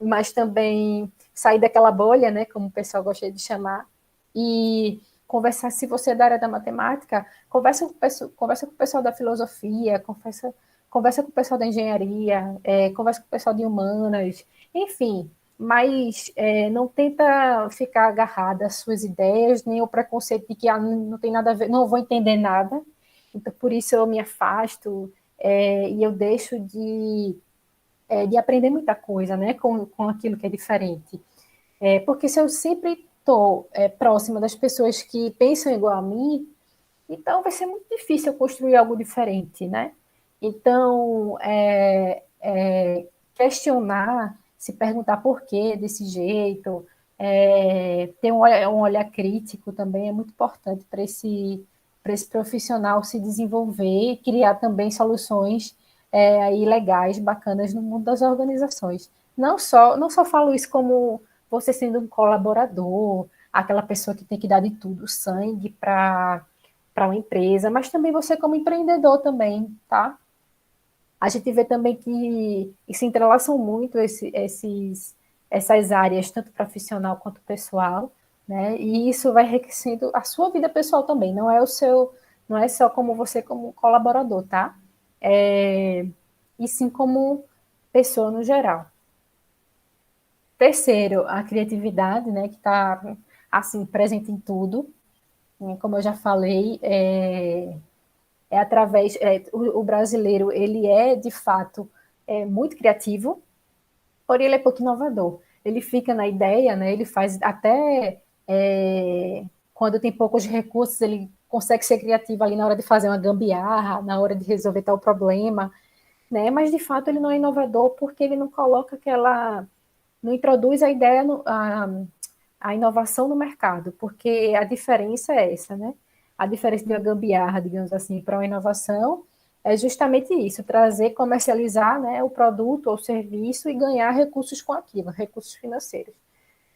mas também sair daquela bolha, né, como o pessoal gosta de chamar, e conversar, se você é da área da matemática, conversa com o pessoal da filosofia, conversa com o pessoal da engenharia, conversa com o pessoal de humanas, enfim, mas não tenta ficar agarrada às suas ideias, nem o preconceito de que não tem nada a ver, não vou entender nada, então por isso eu me afasto, e eu deixo de aprender muita coisa, né, com aquilo que é diferente. Porque se eu sempre estou próxima das pessoas que pensam igual a mim, então vai ser muito difícil eu construir algo diferente, né? Então, questionar, se perguntar por que desse jeito, ter um olhar crítico também é muito importante para esse profissional se desenvolver, criar também soluções aí legais, bacanas no mundo das organizações. Não só falo isso como você sendo um colaborador, aquela pessoa que tem que dar de tudo, sangue para uma empresa, mas também você como empreendedor também, tá? A gente vê também que se entrelaçam muito essas áreas, tanto profissional quanto pessoal, né? E isso vai enriquecendo a sua vida pessoal também, não é só como você como colaborador, tá? E sim como pessoa no geral. Terceiro, a criatividade, né, que está assim presente em tudo. Como eu já falei, através o brasileiro ele é de fato muito criativo, porém ele é pouco inovador. Ele fica na ideia, né? Ele faz até quando tem poucos recursos, ele consegue ser criativo ali na hora de fazer uma gambiarra, na hora de resolver tal problema, né? Mas de fato ele não é inovador porque ele não coloca não introduz a ideia, a inovação no mercado, porque a diferença é essa, né? A diferença de uma gambiarra, digamos assim, para uma inovação é justamente isso, trazer, comercializar, né, o produto ou serviço e ganhar recursos com aquilo, recursos financeiros.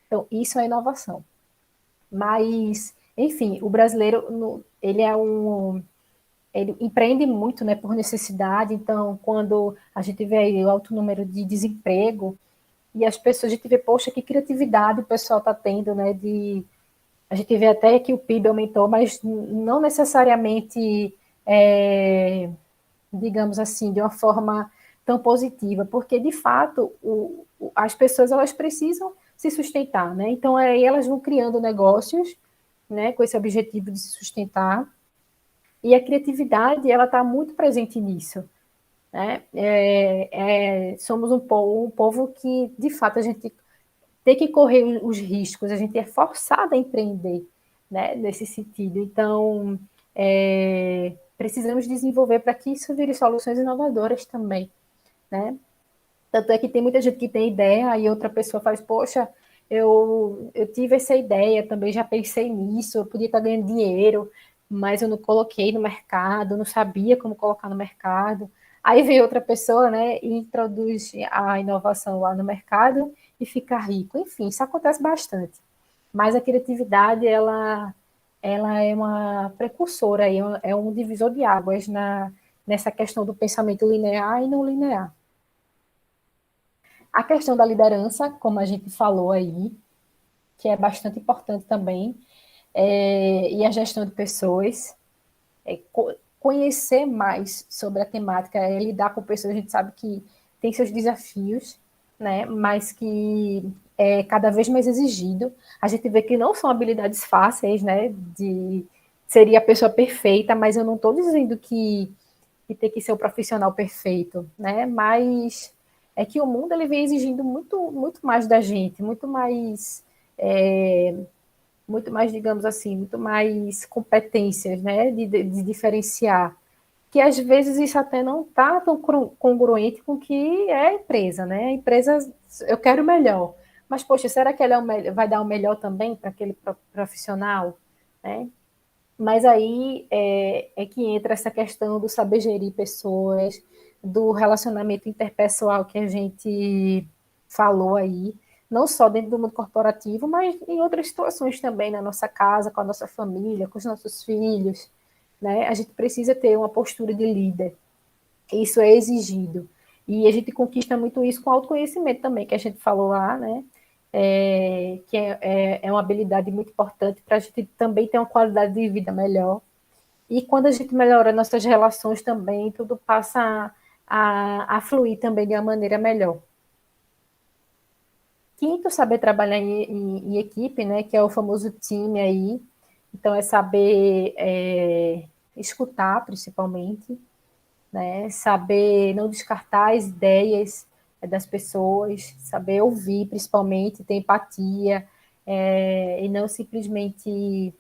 Então, isso é inovação. Mas, enfim, o brasileiro, ele empreende muito, né, por necessidade, então, quando a gente vê aí o alto número de desemprego, e as pessoas, a gente vê, poxa, que criatividade o pessoal está tendo, né? A gente vê até que o PIB aumentou, mas não necessariamente, digamos assim, de uma forma tão positiva, porque de fato as pessoas elas precisam se sustentar, né? Então, aí elas vão criando negócios, né, com esse objetivo de se sustentar, e a criatividade, ela está muito presente nisso, né? Somos um povo que, de fato, a gente tem que correr os riscos, a gente é forçado a empreender, né, nesse sentido. Então, precisamos desenvolver para que isso vire soluções inovadoras também, né? Tanto é que tem muita gente que tem ideia, aí outra pessoa faz, poxa, eu tive essa ideia, também já pensei nisso, eu podia estar ganhando dinheiro, mas eu não coloquei no mercado, não sabia como colocar no mercado. Aí vem outra pessoa, né, e introduz a inovação lá no mercado e fica rico. Enfim, isso acontece bastante. Mas a criatividade, ela é uma precursora, aí, é um divisor de águas nessa questão do pensamento linear e não linear. A questão da liderança, como a gente falou aí, que é bastante importante também, e a gestão de pessoas, conhecer mais sobre a temática, lidar com pessoas, a gente sabe que tem seus desafios, né, mas que é cada vez mais exigido. A gente vê que não são habilidades fáceis, né, seria a pessoa perfeita, mas eu não estou dizendo que tem que ser o profissional perfeito, né, mas é que o mundo ele vem exigindo muito mais da gente, muito mais, digamos assim, muito mais competências, né, de diferenciar, que às vezes isso até não está tão congruente com o que é a empresa, né? A empresa, eu quero o melhor, mas, poxa, será que ele vai dar o melhor também para aquele profissional, né? Mas aí que entra essa questão do saber gerir pessoas, do relacionamento interpessoal que a gente falou aí, não só dentro do mundo corporativo, mas em outras situações também, na nossa casa, com a nossa família, com os nossos filhos, né? A gente precisa ter uma postura de líder. Isso é exigido. E a gente conquista muito isso com autoconhecimento também, que a gente falou lá, né? Que é uma habilidade muito importante para a gente também ter uma qualidade de vida melhor. E quando a gente melhora nossas relações também, tudo passa a fluir também de uma maneira melhor. Quinto, saber trabalhar em equipe, né? Que é o famoso time aí. Então, é saber escutar, principalmente, né? Saber não descartar as ideias das pessoas, saber ouvir, principalmente, ter empatia, e não simplesmente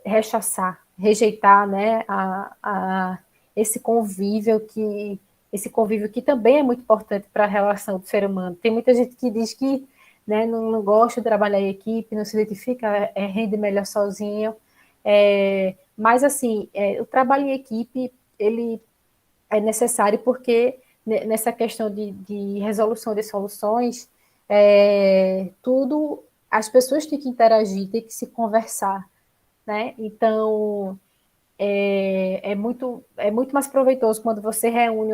rechaçar, rejeitar, né, esse convívio que também é muito importante para a relação do ser humano. Tem muita gente que diz que, né, não gosta de trabalhar em equipe, não se identifica, rende melhor sozinho, mas assim, o trabalho em equipe ele é necessário porque nessa questão de resolução de soluções, tudo as pessoas têm que interagir, têm que se conversar, né? Então, é muito mais proveitoso quando você reúne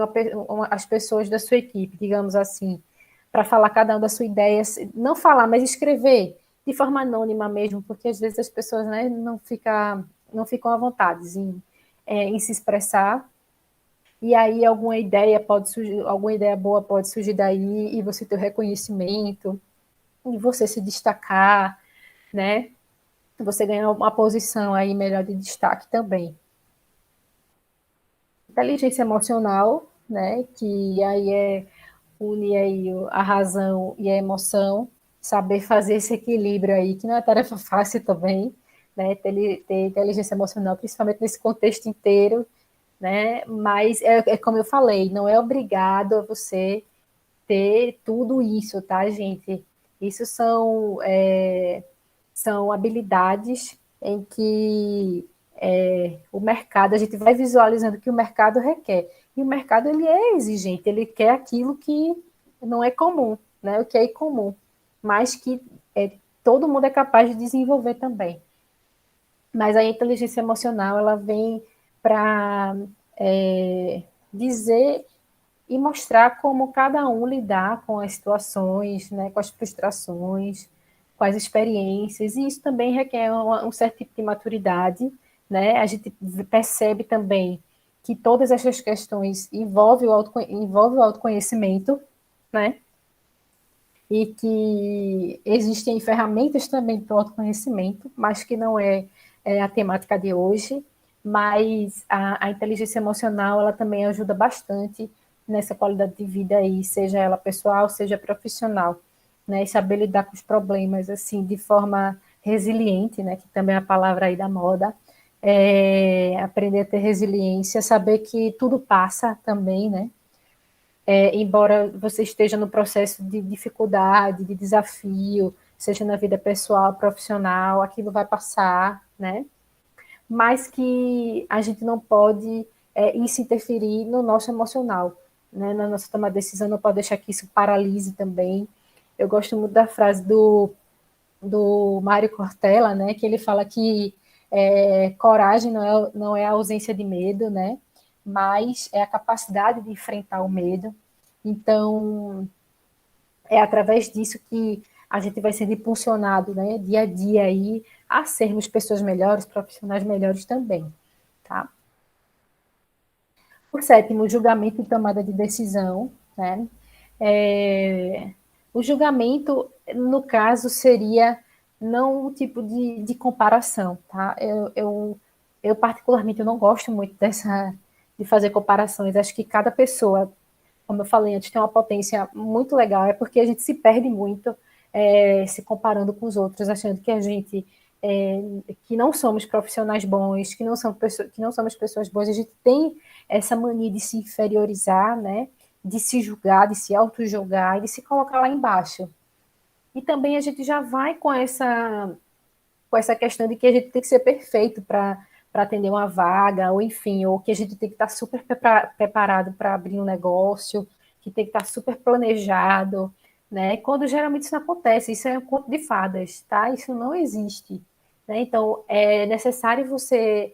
as pessoas da sua equipe, digamos assim, para falar cada um da sua ideia, não falar, mas escrever de forma anônima mesmo, porque às vezes as pessoas, né, não ficam à vontade em se expressar, e aí alguma ideia boa pode surgir daí, e você ter o reconhecimento, e você se destacar, né? Você ganhar uma posição aí melhor de destaque também. Inteligência emocional, né, que aí une aí a razão e a emoção, saber fazer esse equilíbrio aí, que não é tarefa fácil também, né, ter inteligência emocional, principalmente nesse contexto inteiro, né, mas como eu falei, não é obrigado a você ter tudo isso, tá, gente? Isso são habilidades em que o mercado, a gente vai visualizando que o mercado requer. E o mercado, ele é exigente, ele quer aquilo que não é comum, né? O que é incomum, mas que todo mundo é capaz de desenvolver também. Mas a inteligência emocional, ela vem para dizer e mostrar como cada um lidar com as situações, né, com as frustrações, com as experiências, e isso também requer um certo tipo de maturidade, né? A gente percebe também que todas essas questões envolvem o autoconhecimento, né? e que existem ferramentas também para o autoconhecimento, mas que não é a temática de hoje, mas a inteligência emocional, ela também ajuda bastante nessa qualidade de vida aí, seja ela pessoal, seja profissional, né, e saber lidar com os problemas, assim, de forma resiliente, né, que também é a palavra aí da moda, aprender a ter resiliência, saber que tudo passa também, né, embora você esteja no processo de dificuldade, de desafio, seja na vida pessoal, profissional, aquilo vai passar, né? Mas que a gente não pode isso interferir no nosso emocional, né? Na nossa tomada de decisão, não pode deixar que isso paralise também. Eu gosto muito da frase do Mário Cortella, né? Que ele fala que coragem não é a ausência de medo, né? Mas é a capacidade de enfrentar o medo. Então, é através disso que a gente vai sendo impulsionado, né, dia a dia aí, a sermos pessoas melhores, profissionais melhores também, tá? Por sétimo, julgamento e tomada de decisão, né? O julgamento, no caso, seria não um tipo de comparação, tá? Eu particularmente, eu não gosto muito de fazer comparações. Acho que cada pessoa, como eu falei antes, tem uma potência muito legal, é porque a gente se perde muito se comparando com os outros, achando que a gente é, que não somos profissionais bons, que não somos pessoas boas, a gente tem essa mania de se inferiorizar, né? De se julgar, de se auto-julgar e de se colocar lá embaixo. E também a gente já vai com essa questão de que a gente tem que ser perfeito para atender uma vaga, ou enfim, ou que a gente tem que estar super preparado para abrir um negócio, que tem que estar super planejado, né? Quando geralmente isso não acontece, isso é um conto de fadas, tá? Isso não existe, né? Então, é necessário você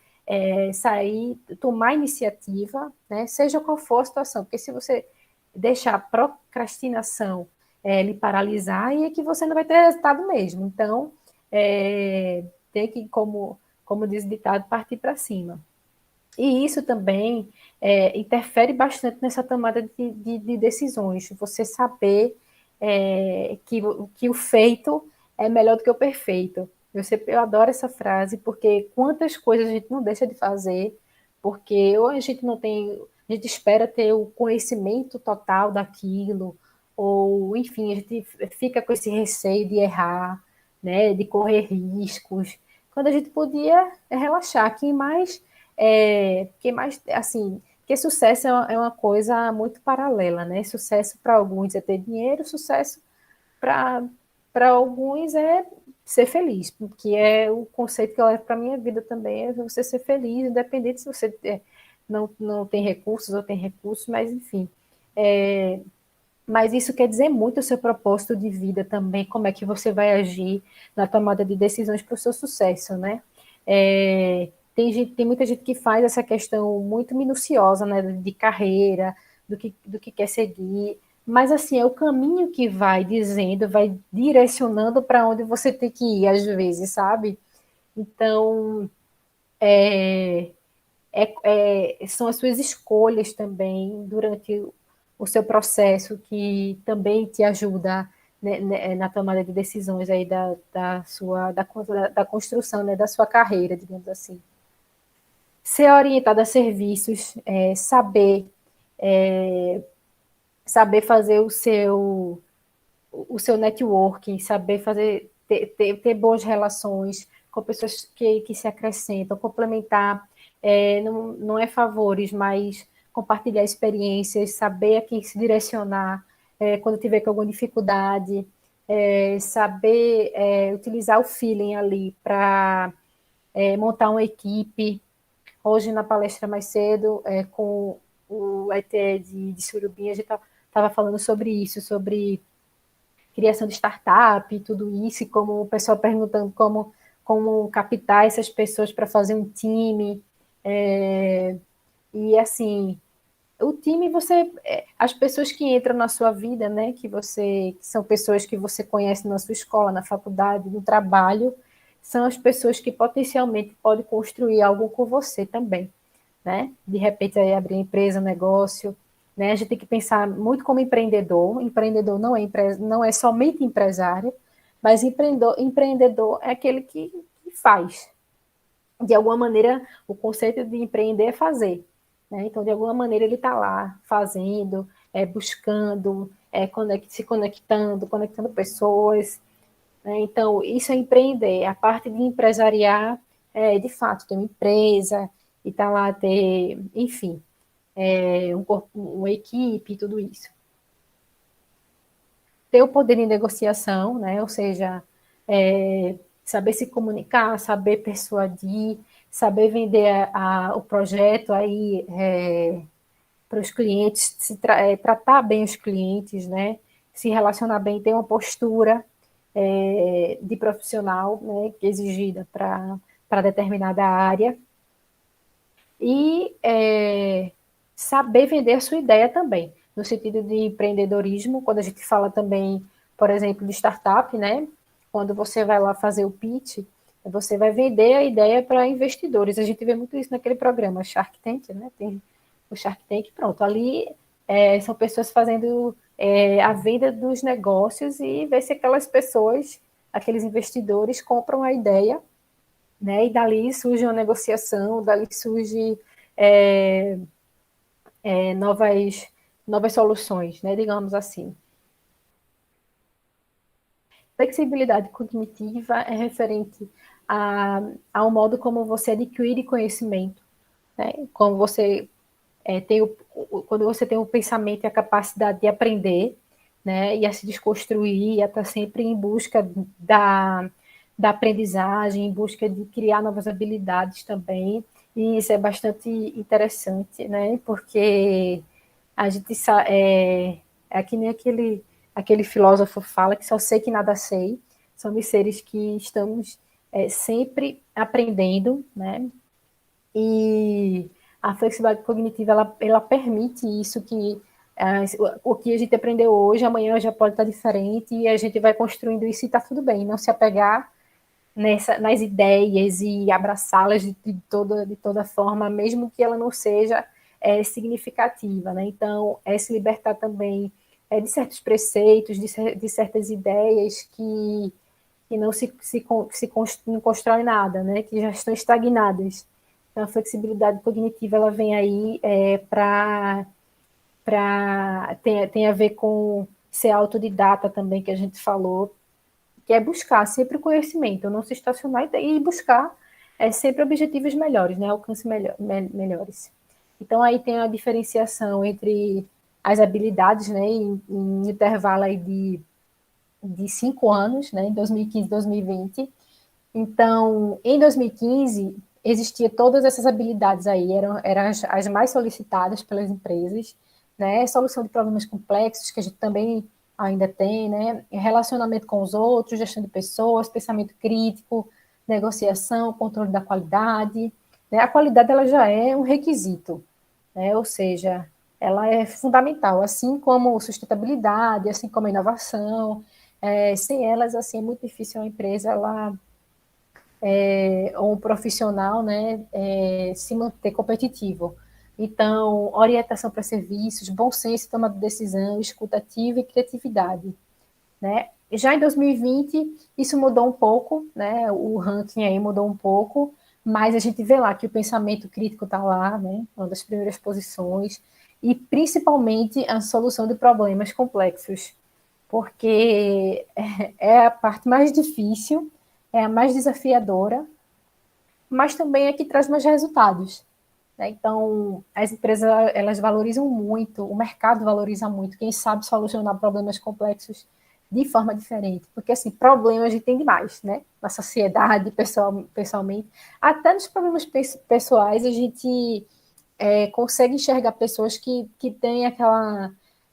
sair, tomar iniciativa, né? Seja qual for a situação, porque se você deixar a procrastinação lhe paralisar, aí é que você não vai ter resultado mesmo. Então, tem que, como diz o ditado, partir para cima. E isso também interfere bastante nessa tomada de decisões. Você saber que o feito é melhor do que o perfeito. Eu adoro essa frase, porque quantas coisas a gente não deixa de fazer, porque ou a gente não tem, a gente espera ter o conhecimento total daquilo, ou enfim, a gente fica com esse receio de errar, né, de correr riscos, quando a gente podia relaxar. Quem mais, assim, porque sucesso é uma coisa muito paralela, né? Sucesso para alguns é ter dinheiro, sucesso para alguns é ser feliz, que é o conceito que eu levo para a minha vida também, é você ser feliz, independente se você não tem recursos ou tem recursos, mas enfim. Mas isso quer dizer muito o seu propósito de vida também, como é que você vai agir na tomada de decisões para o seu sucesso, né? Tem muita gente que faz essa questão muito minuciosa, né, de carreira, do que quer seguir, mas assim, é o caminho que vai dizendo, vai direcionando para onde você tem que ir, às vezes, sabe? Então, são as suas escolhas também durante o seu processo que também te ajuda, né, na tomada de decisões aí da construção, né, da sua carreira, digamos assim. Ser orientado a serviços, saber fazer o seu networking, saber ter boas relações com pessoas que se acrescentam, complementar, não é favores, mas compartilhar experiências, saber a quem se direcionar quando tiver com alguma dificuldade, saber utilizar o feeling ali para montar uma equipe. Hoje, na palestra mais cedo, com o ET de Surubim, a gente estava falando sobre isso, sobre criação de startup e tudo isso, e como o pessoal perguntando como captar essas pessoas para fazer um time. E assim, o time as pessoas que entram na sua vida, né, que são pessoas que você conhece na sua escola, na faculdade, no trabalho, são as pessoas que potencialmente podem construir algo com você também, né? De repente aí abrir empresa, negócio, né? A gente tem que pensar muito como empreendedor. Empreendedor não é somente empresário, mas empreendedor é aquele que faz. De alguma maneira, o conceito de empreender é fazer. Né? Então, de alguma maneira, ele está lá fazendo, buscando, se conectando, conectando pessoas. Né? Então, isso é empreender. A parte de empresariar de fato, ter uma empresa e tá lá ter, enfim, uma equipe e tudo isso. Ter o poder de negociação, né? Ou seja, saber se comunicar, saber persuadir, saber vender o projeto aí para os clientes, tratar bem os clientes, né? Se relacionar bem, ter uma postura de profissional, né? Que é exigida para determinada área e saber vender a sua ideia também, no sentido de empreendedorismo, quando a gente fala também, por exemplo, de startup, né? Quando você vai lá fazer o pitch, você vai vender a ideia para investidores. A gente vê muito isso naquele programa Shark Tank, né? Tem o Shark Tank, pronto. Ali são pessoas fazendo a venda dos negócios e ver se aquelas pessoas, aqueles investidores, compram a ideia, né? E dali surge uma negociação, dali surge novas soluções, né? Digamos assim. Flexibilidade cognitiva é referente ao modo como você adquire conhecimento, né? Como você quando você tem o pensamento e a capacidade de aprender, né? E a se desconstruir, a estar sempre em busca da aprendizagem, em busca de criar novas habilidades também. E isso é bastante interessante, né? Porque a gente é que nem aquele filósofo fala que só sei que nada sei. Somos seres que estamos sempre aprendendo, né? E a flexibilidade cognitiva ela permite isso que o que a gente aprendeu hoje, amanhã já pode estar diferente e a gente vai construindo isso e está tudo bem. Não se apegar nas ideias e abraçá-las de toda forma, mesmo que ela não seja significativa. Né? Então, se libertar também de certos preceitos, de certas ideias que não constroem nada, né? Que já estão estagnadas. Então, a flexibilidade cognitiva ela vem aí tem a ver com ser autodidata também, que a gente falou, que é buscar sempre o conhecimento, não se estacionar e buscar sempre objetivos melhores, né? Alcance melhores. Então, aí tem a diferenciação entre as habilidades, né? Em intervalo aí de 5 anos, né? Em 2015 e 2020. Então, em 2015, existia todas essas habilidades aí, eram as mais solicitadas pelas empresas, né? Solução de problemas complexos, que a gente também ainda tem, né? Relacionamento com os outros, gestão de pessoas, pensamento crítico, negociação, controle da qualidade. Né? A qualidade ela já é um requisito, né? Ou seja, ela é fundamental, assim como sustentabilidade, assim como a inovação. Sem elas, assim, é muito difícil a empresa ela ou um profissional, né, se manter competitivo. Então, orientação para serviços, bom senso, toma de decisão, escuta ativa e criatividade. Né? Já em 2020, isso mudou um pouco, né? O ranking aí mudou um pouco, mas a gente vê lá que o pensamento crítico está lá, né? Uma das primeiras posições, e principalmente a solução de problemas complexos, porque é a parte mais difícil, é a mais desafiadora, mas também é que traz mais resultados. Né? Então, as empresas elas valorizam muito, o mercado valoriza muito quem sabe solucionar problemas complexos de forma diferente, porque assim, problemas a gente tem demais, né? Na sociedade, pessoalmente, até nos problemas pessoais a gente consegue enxergar pessoas que têm aquela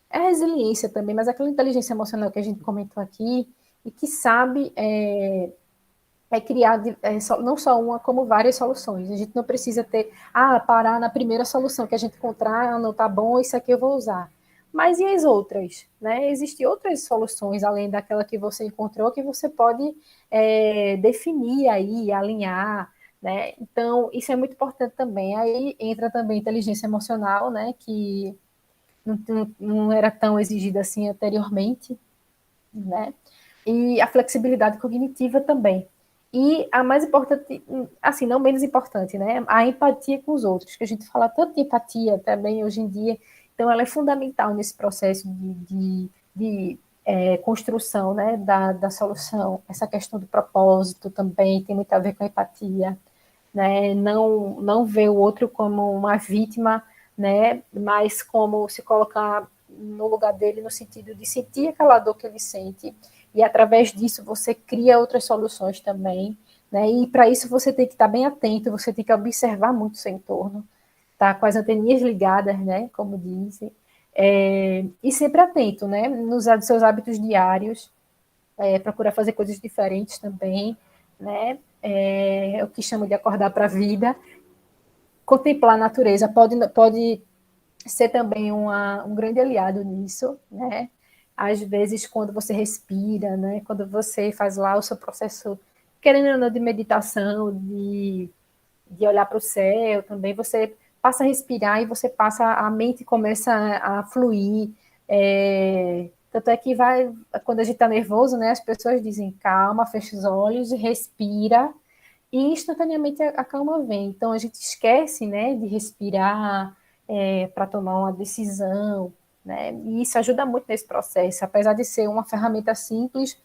resiliência também, mas aquela inteligência emocional que a gente comentou aqui e que sabe criar não só uma, como várias soluções. A gente não precisa parar na primeira solução que a gente encontrar, não tá bom, isso aqui eu vou usar. Mas e as outras? Né? Existem outras soluções, além daquela que você encontrou, que você pode definir aí, alinhar, né? Então, isso é muito importante também. Aí entra também a inteligência emocional, né? Que não era tão exigida assim anteriormente, né? E a flexibilidade cognitiva também. E a mais importante, assim, não menos importante, né? A empatia com os outros, que a gente fala tanto de empatia também hoje em dia. Então, ela é fundamental nesse processo de construção, né, da solução. Essa questão do propósito também tem muito a ver com a empatia, né? Não ver o outro como uma vítima, né? Mas como se colocar no lugar dele, no sentido de sentir aquela dor que ele sente, e através disso você cria outras soluções também, né? E para isso você tem que estar bem atento, você tem que observar muito o seu entorno, tá com as anteninhas ligadas, né? Como dizem, e sempre atento, né? Nos seus hábitos diários, procurar fazer coisas diferentes também, né? É o que chamo de acordar para a vida. Contemplar a natureza pode ser também um grande aliado nisso, né? Às vezes, quando você respira, né? Quando você faz lá o seu processo, querendo ou não, de meditação, de olhar para o céu também, você passa a respirar e você passa, a mente começa a fluir. Tanto é que quando a gente está nervoso, né? As pessoas dizem calma, fecha os olhos, respira, e instantaneamente a calma vem. Então a gente esquece, né, de respirar para tomar uma decisão, né? E isso ajuda muito nesse processo, apesar de ser uma ferramenta simples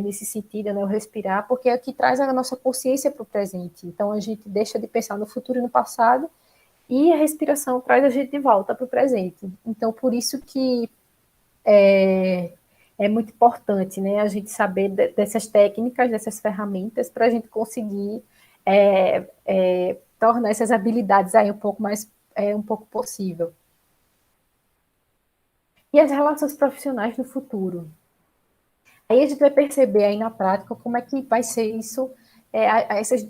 nesse sentido, né, o respirar, porque é o que traz a nossa consciência para o presente. Então a gente deixa de pensar no futuro e no passado, e a respiração traz a gente de volta para o presente. Então por isso que é muito importante, né, a gente saber dessas técnicas, dessas ferramentas, para a gente conseguir tornar essas habilidades aí um pouco possível. E as relações profissionais no futuro. Aí a gente vai perceber aí na prática como é que vai ser isso,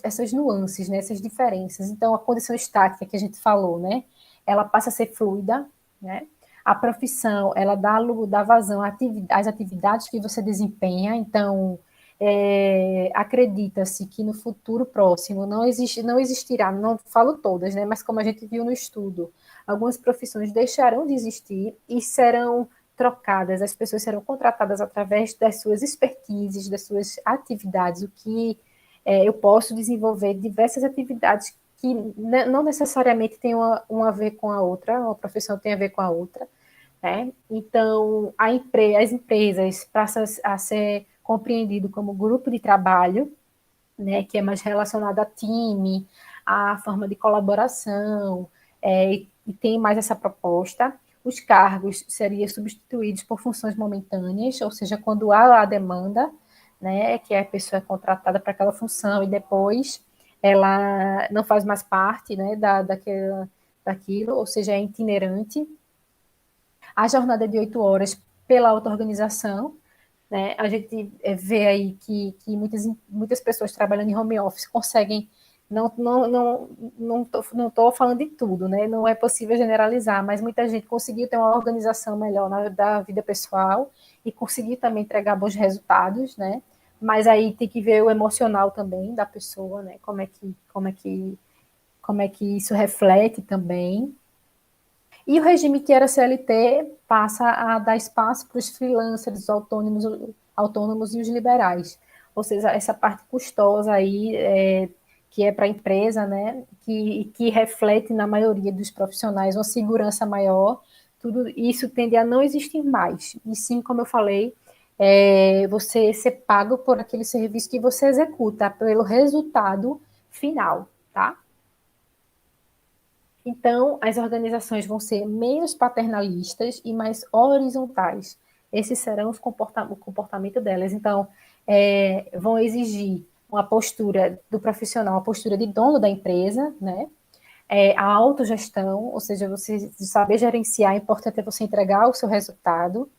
essas nuances, né, essas diferenças. Então, a condição estática que a gente falou, né, ela passa a ser fluida, né? A profissão, ela dá vazão às atividades que você desempenha. Então, acredita-se que no futuro próximo não existirá, não falo todas, né, mas como a gente viu no estudo, algumas profissões deixarão de existir e serão trocadas, as pessoas serão contratadas através das suas expertises, das suas atividades, o que eu posso desenvolver diversas atividades que não necessariamente tem uma a ver com a outra, uma profissão tem a ver com a outra, né? Então, as empresas passam a ser compreendido como grupo de trabalho, né, que é mais relacionado a time, a forma de colaboração, e tem mais essa proposta. Os cargos seriam substituídos por funções momentâneas, ou seja, quando há a demanda, né, que a pessoa é contratada para aquela função e depois ela não faz mais parte, né, daquilo, ou seja, é itinerante. A jornada é de 8 horas pela auto-organização, né? A gente vê aí que muitas pessoas trabalhando em home office conseguem, não estou falando de tudo, né? Não é possível generalizar, mas muita gente conseguiu ter uma organização melhor da vida pessoal e conseguiu também entregar bons resultados, né? Mas aí tem que ver o emocional também da pessoa, né? Como é que isso reflete também. E o regime que era CLT passa a dar espaço para os freelancers, autônomos e os liberais. Ou seja, essa parte custosa aí, que é para a empresa, né, que reflete na maioria dos profissionais uma segurança maior, tudo isso tende a não existir mais. E sim, como eu falei, você ser pago por aquele serviço que você executa, pelo resultado final, tá? Então, as organizações vão ser menos paternalistas e mais horizontais. Esses serão o comportamento delas. Então, vão exigir uma postura do profissional, uma postura de dono da empresa, né? A autogestão, ou seja, você saber gerenciar, é importante é você entregar o seu resultado,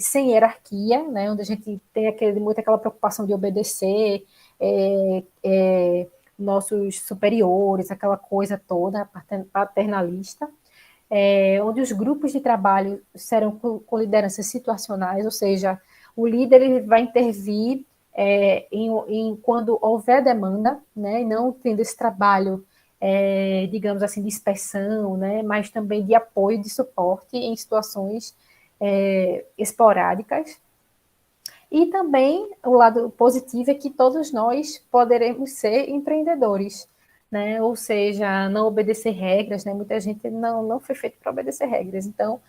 sem hierarquia, né? Onde a gente tem muito aquela preocupação de obedecer, nossos superiores, aquela coisa toda paternalista, onde os grupos de trabalho serão com lideranças situacionais, ou seja, o líder ele vai intervir quando houver demanda, né, e não tendo esse trabalho digamos assim, de inspeção, né, mas também de apoio, de suporte em situações esporádicas. E também o lado positivo é que todos nós poderemos ser empreendedores, né? Ou seja, não obedecer regras, né? Muita gente não foi feito para obedecer regras, então,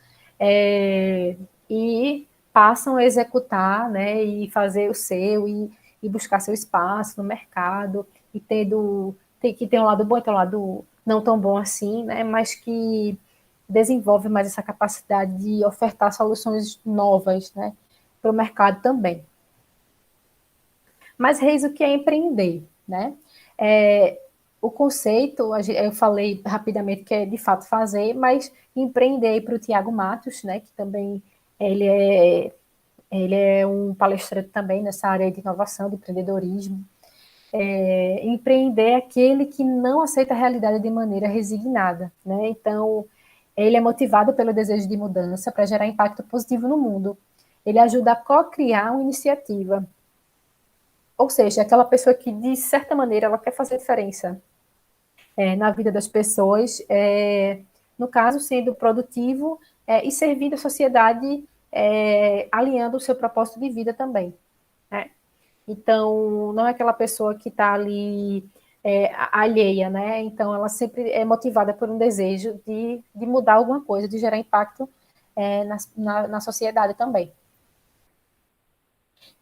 e passam a executar, né? E fazer o seu e buscar seu espaço no mercado e que tem um lado bom e tem um lado não tão bom assim, né? Mas que desenvolve mais essa capacidade de ofertar soluções novas, né? Para o mercado também. Mas, Reis, o que é empreender? Né? O conceito, eu falei rapidamente que é de fato fazer, mas empreender para o Tiago Matos, né, que também ele é, ele é um palestrante também nessa área de inovação, de empreendedorismo. Empreender é aquele que não aceita a realidade de maneira resignada. Né? Então, ele é motivado pelo desejo de mudança para gerar impacto positivo no mundo. Ele ajuda a co-criar uma iniciativa, ou seja, aquela pessoa que, de certa maneira, ela quer fazer diferença na vida das pessoas, no caso, sendo produtivo e servindo a sociedade, alinhando o seu propósito de vida também. Né? Então, não é aquela pessoa que está ali alheia, né? Então, ela sempre é motivada por um desejo de mudar alguma coisa, de gerar impacto na sociedade também.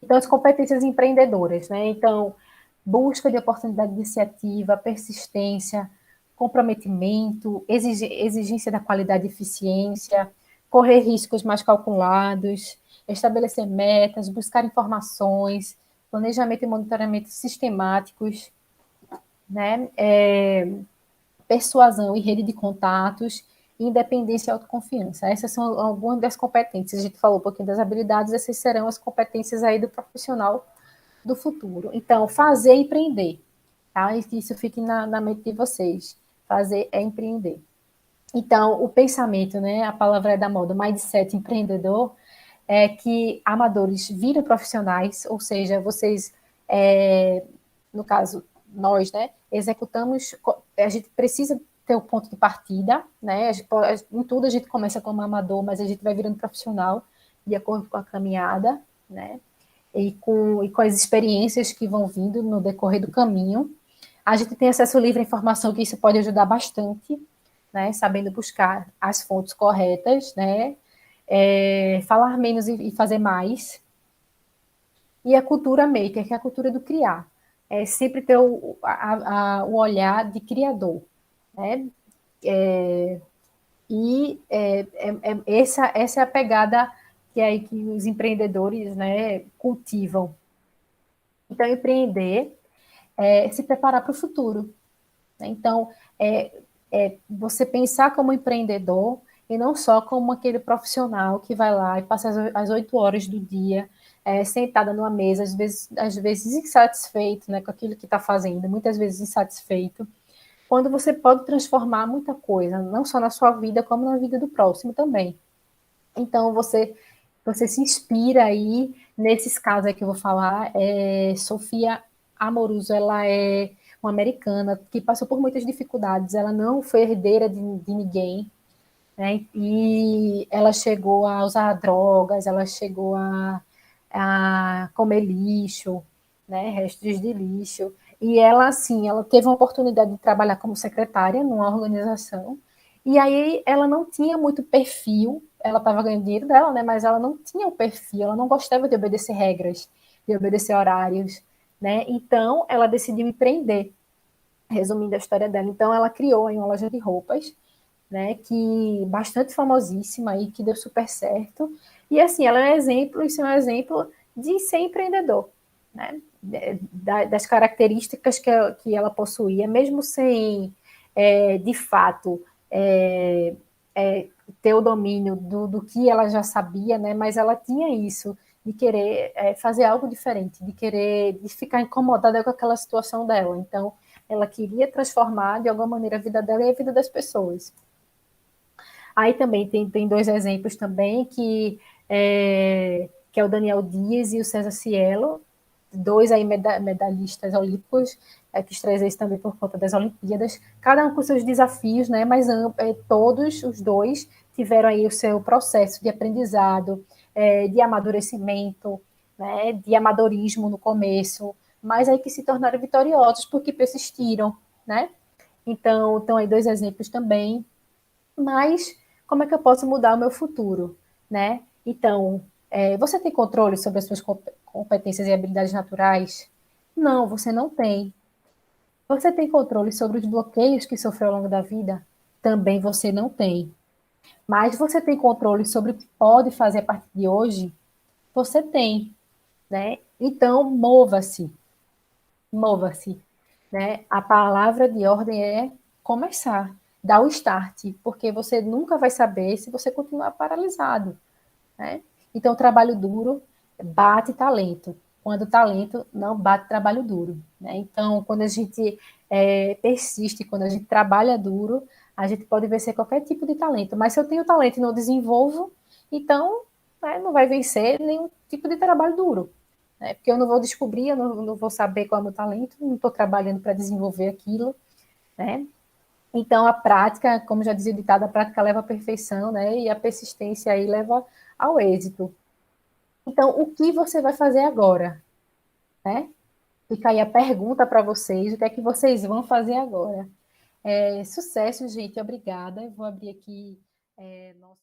Então, as competências empreendedoras, né? Então, busca de oportunidade de iniciativa, persistência, comprometimento, exigência da qualidade e eficiência, correr riscos mais calculados, estabelecer metas, buscar informações, planejamento e monitoramento sistemáticos, né? Persuasão e rede de contatos, independência e autoconfiança. Essas são algumas das competências. A gente falou um pouquinho das habilidades, essas serão as competências aí do profissional do futuro. Então, fazer e empreender, tá? E que isso fique na mente de vocês. Fazer é empreender. Então, o pensamento, né? A palavra é da moda, mindset empreendedor, é que amadores viram profissionais, ou seja, vocês, no caso, nós, né? Executamos, a gente precisa ter o ponto de partida, né? Em tudo a gente começa como amador, mas a gente vai virando profissional de acordo com a caminhada, né? E com as experiências que vão vindo no decorrer do caminho. A gente tem acesso livre à informação, que isso pode ajudar bastante, né? Sabendo buscar as fontes corretas, né? Falar menos e fazer mais. E a cultura maker, que é a cultura do criar. É sempre ter o olhar de criador, né? Essa é a pegada que é aí que os empreendedores, né, cultivam. Então, empreender se preparar para o futuro. Né? Então, você pensar como empreendedor e não só como aquele profissional que vai lá e passa as 8 horas do dia sentada numa mesa, às vezes insatisfeito, né, com aquilo que está fazendo, muitas vezes insatisfeito, quando você pode transformar muita coisa, não só na sua vida, como na vida do próximo também. Então, você se inspira aí, nesses casos aí que eu vou falar, Sofia Amoruso, ela é uma americana que passou por muitas dificuldades, ela não foi herdeira de ninguém, né? E ela chegou a usar drogas, ela chegou a comer lixo, né? Restos de lixo, e ela, assim, ela teve uma oportunidade de trabalhar como secretária numa organização, e aí ela não tinha muito perfil, ela estava ganhando dinheiro dela, né? Mas ela não tinha o perfil, ela não gostava de obedecer regras, de obedecer horários, né? Então, ela decidiu empreender, resumindo a história dela. Então, ela criou aí uma loja de roupas, né? Que bastante famosíssima e que deu super certo. E assim, ela é um exemplo, isso é um exemplo de ser empreendedor, né? Das características que ela possuía, mesmo sem, de fato, ter o domínio do que ela já sabia, né? Mas ela tinha isso de querer fazer algo diferente, de ficar incomodada com aquela situação dela. Então, ela queria transformar de alguma maneira a vida dela e a vida das pessoas. Aí também tem dois exemplos também, que é o Daniel Dias e o César Cielo, 2 aí medalhistas olímpicos, quis trazer isso também por conta das Olimpíadas, cada um com seus desafios, né? Mas todos os dois tiveram aí o seu processo de aprendizado, de amadurecimento, né? De amadorismo no começo, mas aí que se tornaram vitoriosos porque persistiram, né? Então, estão aí 2 exemplos também. Mas como é que eu posso mudar o meu futuro, né? Então, você tem controle sobre as suas competências e habilidades naturais? Não, você não tem. Você tem controle sobre os bloqueios que sofreu ao longo da vida? Também você não tem. Mas você tem controle sobre o que pode fazer a partir de hoje? Você tem, né? Então, mova-se, mova-se, né? A palavra de ordem é começar, dar o start, porque você nunca vai saber se você continuar paralisado, né? Então, trabalho duro bate talento, quando o talento não bate trabalho duro, né? Então, quando a gente persiste, quando a gente trabalha duro, a gente pode vencer qualquer tipo de talento, mas se eu tenho talento e não desenvolvo, então não vai vencer nenhum tipo de trabalho duro, né? Porque eu não vou descobrir, eu não vou saber qual é o meu talento, não estou trabalhando para desenvolver aquilo, né? Então, a prática, como já dizia o ditado, a prática leva à perfeição, né? E a persistência aí leva ao êxito. Então, o que você vai fazer agora, né? Fica aí a pergunta para vocês, o que é que vocês vão fazer agora? Sucesso, gente, obrigada. Eu vou abrir aqui nosso